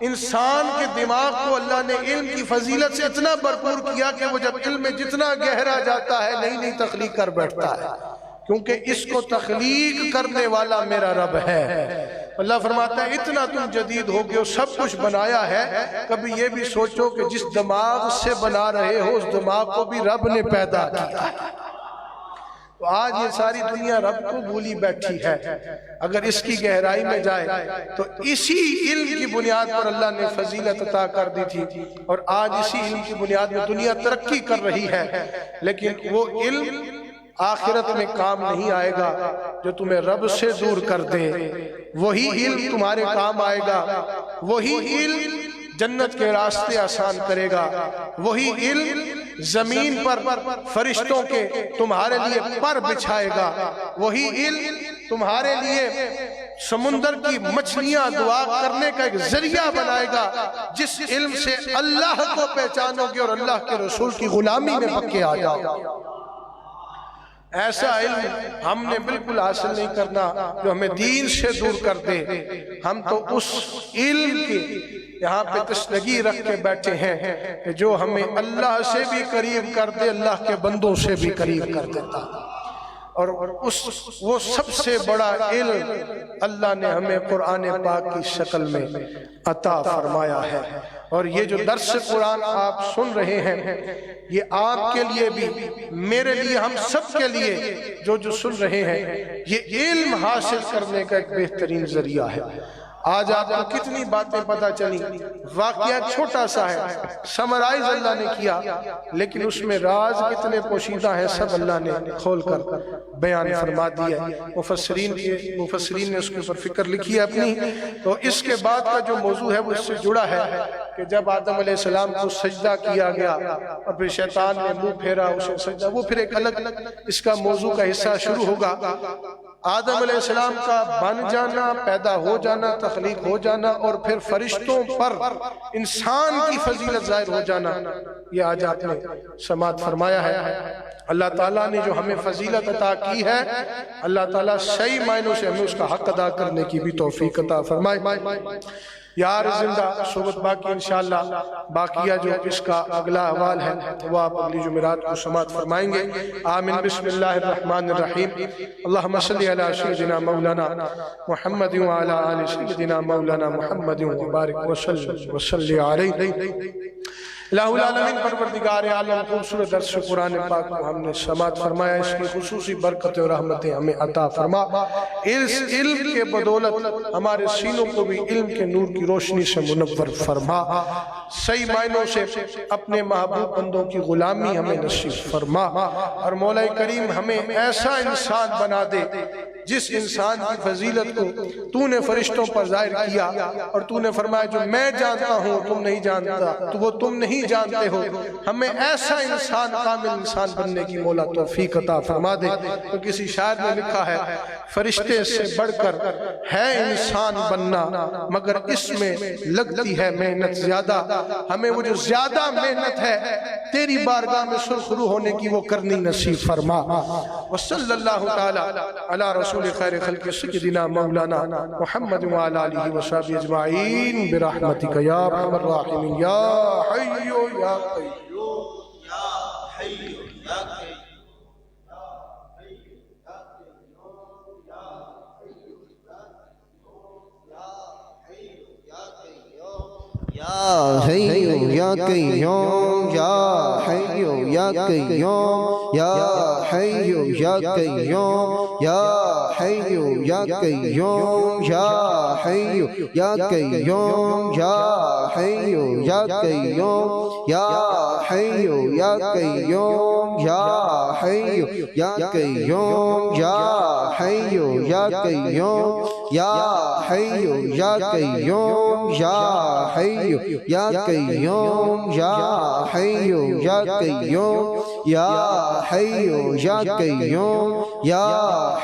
انسان کے دماغ کو اللہ نے علم کی فضیلت سے اتنا بھرپور کیا کہ وہ جب علم میں جتنا گہرا جاتا ہے نئی نئی تخلیق کر بیٹھتا ہے، کیونکہ اس کو تخلیق کرنے والا میرا رب ہے۔ اللہ فرماتا ہے اتنا تم جدید ہو گئے ہو، سب کچھ بنایا ہے، کبھی یہ بھی سوچو کہ جس دماغ سے بنا رہے ہو اس دماغ کو بھی رب نے پیدا کیا ہے۔ تو آج یہ ساری دنیا رب کو بھولی بیٹھی ہے، اگر اس کی گہرائی میں جائے تو اسی علم کی بنیاد پر اللہ نے فضیلت عطا کر دی تھی، اور آج اسی علم کی بنیاد میں دنیا ترقی کر رہی ہے، لیکن وہ علم آخرت میں کام نہیں آئے گا جو تمہیں رب سے دور کر دے۔ وہی علم تمہارے کام آئے گا، وہی علم جنت کے راستے آسان کرے گا، وہی علم زمین پر فرشتوں کے تمہارے لیے پر بچھائے گا، وہی علم تمہارے لیے سمندر کی مچھلیاں دعا کرنے کا ایک ذریعہ بنائے گا، جس علم سے اللہ کو پہچانو گے اور اللہ کے رسول کی غلامی میں پکے آ جاؤ گے۔ ایسا علم ہم نے بالکل حاصل نہیں کرنا جو ہمیں دین سے دور کر دے، ہم تو اس علم کی یہاں پہ تشنگی رکھ کے بیٹھے ہیں کہ جو ہمیں اللہ سے بھی قریب کر دے، اللہ کے بندوں سے بھی قریب کر دیتا، اور وہ سب سے بڑا علم اللہ نے ہمیں قرآن پاک کی شکل میں عطا فرمایا ہے۔ اور یہ جو درس قرآن آپ سن رہے ہیں، یہ آپ کے لیے بھی، میرے لیے، ہم سب کے لیے جو سن رہے ہیں، یہ علم حاصل کرنے کا ایک بہترین ذریعہ ہے۔ آج آپ کو کتنی باتیں پتہ چلی، واقعہ چھوٹا سا ہے، سمرائز اللہ نے کیا، لیکن اس میں راز کتنے پوشیدہ ہیں سب اللہ نے کھول کر بیان فرما دیا۔ مفسرین نے اس کے اوپر فکر لکھی ہے اپنی۔ تو اس کے بعد کا جو موضوع ہے وہ اس سے جڑا ہے کہ جب آدم علیہ السلام کو سجدہ کیا گیا اور پھر شیطان نے منہ پھیرا اسے سجدہ، وہ پھر ایک الگ اس کا موضوع کا حصہ شروع ہوگا۔ آدم علیہ السلام کا بن جانا، پیدا ہو جانا، تخلیق ہو جانا، اور پھر فرشتوں پر انسان کی فضیلت ظاہر ہو جانا، یہ آج آپ نے سماعت فرمایا ہے۔ اللہ تعالیٰ نے جو ہمیں فضیلت عطا کی ہے، اللہ تعالیٰ صحیح معنوں سے ہمیں اس کا حق ادا کرنے کی بھی توفیق عطا فرمائے۔ یار زندہ صحبت باقی انشاءاللہ، باقیہ جو اس کا اگلا احوال ہے وہ آپ اگلی جمعرات کو سماعت فرمائیں گے۔ آمین۔ بسم اللہ الرحمن الرحیم۔ اللہم صلی علی سیدنا مولانا محمد وعلی آل سیدنا مولانا محمد وبارک وصلی علیہ۔ الہ العالمین پروردگار عالم، خوبصورت درس قرآن پاک کو ہم نے سماعت فرمایا، اس کی خصوصی برکت اور رحمتیں ہمیں عطا فرما۔ اس علم کے بدولت ہمارے سینوں کو بھی علم کے نور کی روشنی سے منور فرما، صحیح معنوں سے اپنے محبوب بندوں کی غلامی ہمیں نصیب فرما، اور مولا کریم ہمیں ایسا انسان بنا دے جس انسان کی فضیلت کو تو نے فرشتوں پر ظاہر کیا، اور تو نے فرمایا جو میں جانتا ہوں تم نہیں جانتا، تو وہ تم نہیں جانتے ہو، ہمیں ایسا انسان، کامل انسان بننے کی مولا توفیق عطا فرما دے۔ تو کسی شاعر نے لکھا ہے، فرشتے سے بڑھ کر ہے انسان بننا، مگر اس میں لگتی ہے محنت زیادہ، ہمیں وہ جو زیادہ محنت ہے تیری بارگاہ میں سرخرو ہونے کی وہ کرنی نصیب فرما۔ وصلی اللہ تعالی علی رسول خیر خلق سیدنا مولانا محمد وعلی آلہ وصحبہ اجمعین برحمتک یا ارحم الراحمین یا حی یا قیوم یا حی یا قیوم یا حی یا قیوم یا حی یا قیوم یا حی یا قیوم یا حی یا قیوم یا حی یا قیوم یا حی یا قیوم یا حی یا قیوم یا حی یا قیوم یا حی یا قیوم یا حی یا قیوم یا حی یا قیوم یا حی یا قیوم یا حی یا قیوم یا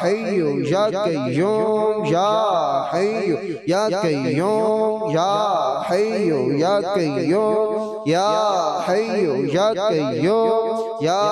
حی یا قیوم یا حی یا قیوم یا حی یا قیوم یا حی یا قیوم یا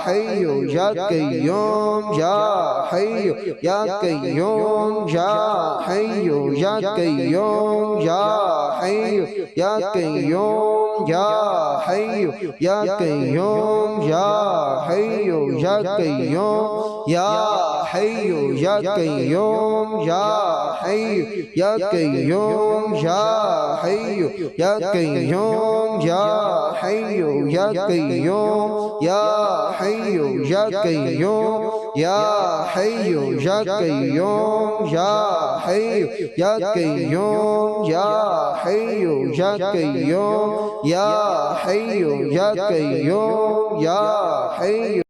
حی یا قیوم یا حی یا قیوم یا حی یا قیوم یا حی یا قیوم یا حی یا قیوم یا حی یا قیوم یا حی یا قیوم یا حی یا قیوم یا حی یا قیوم یا حی یا قیوم یا حی یا قیوم یا حی یا قیوم یا حی یا قیوم یا حی یا قیوم یا حی یا قیوم یا حی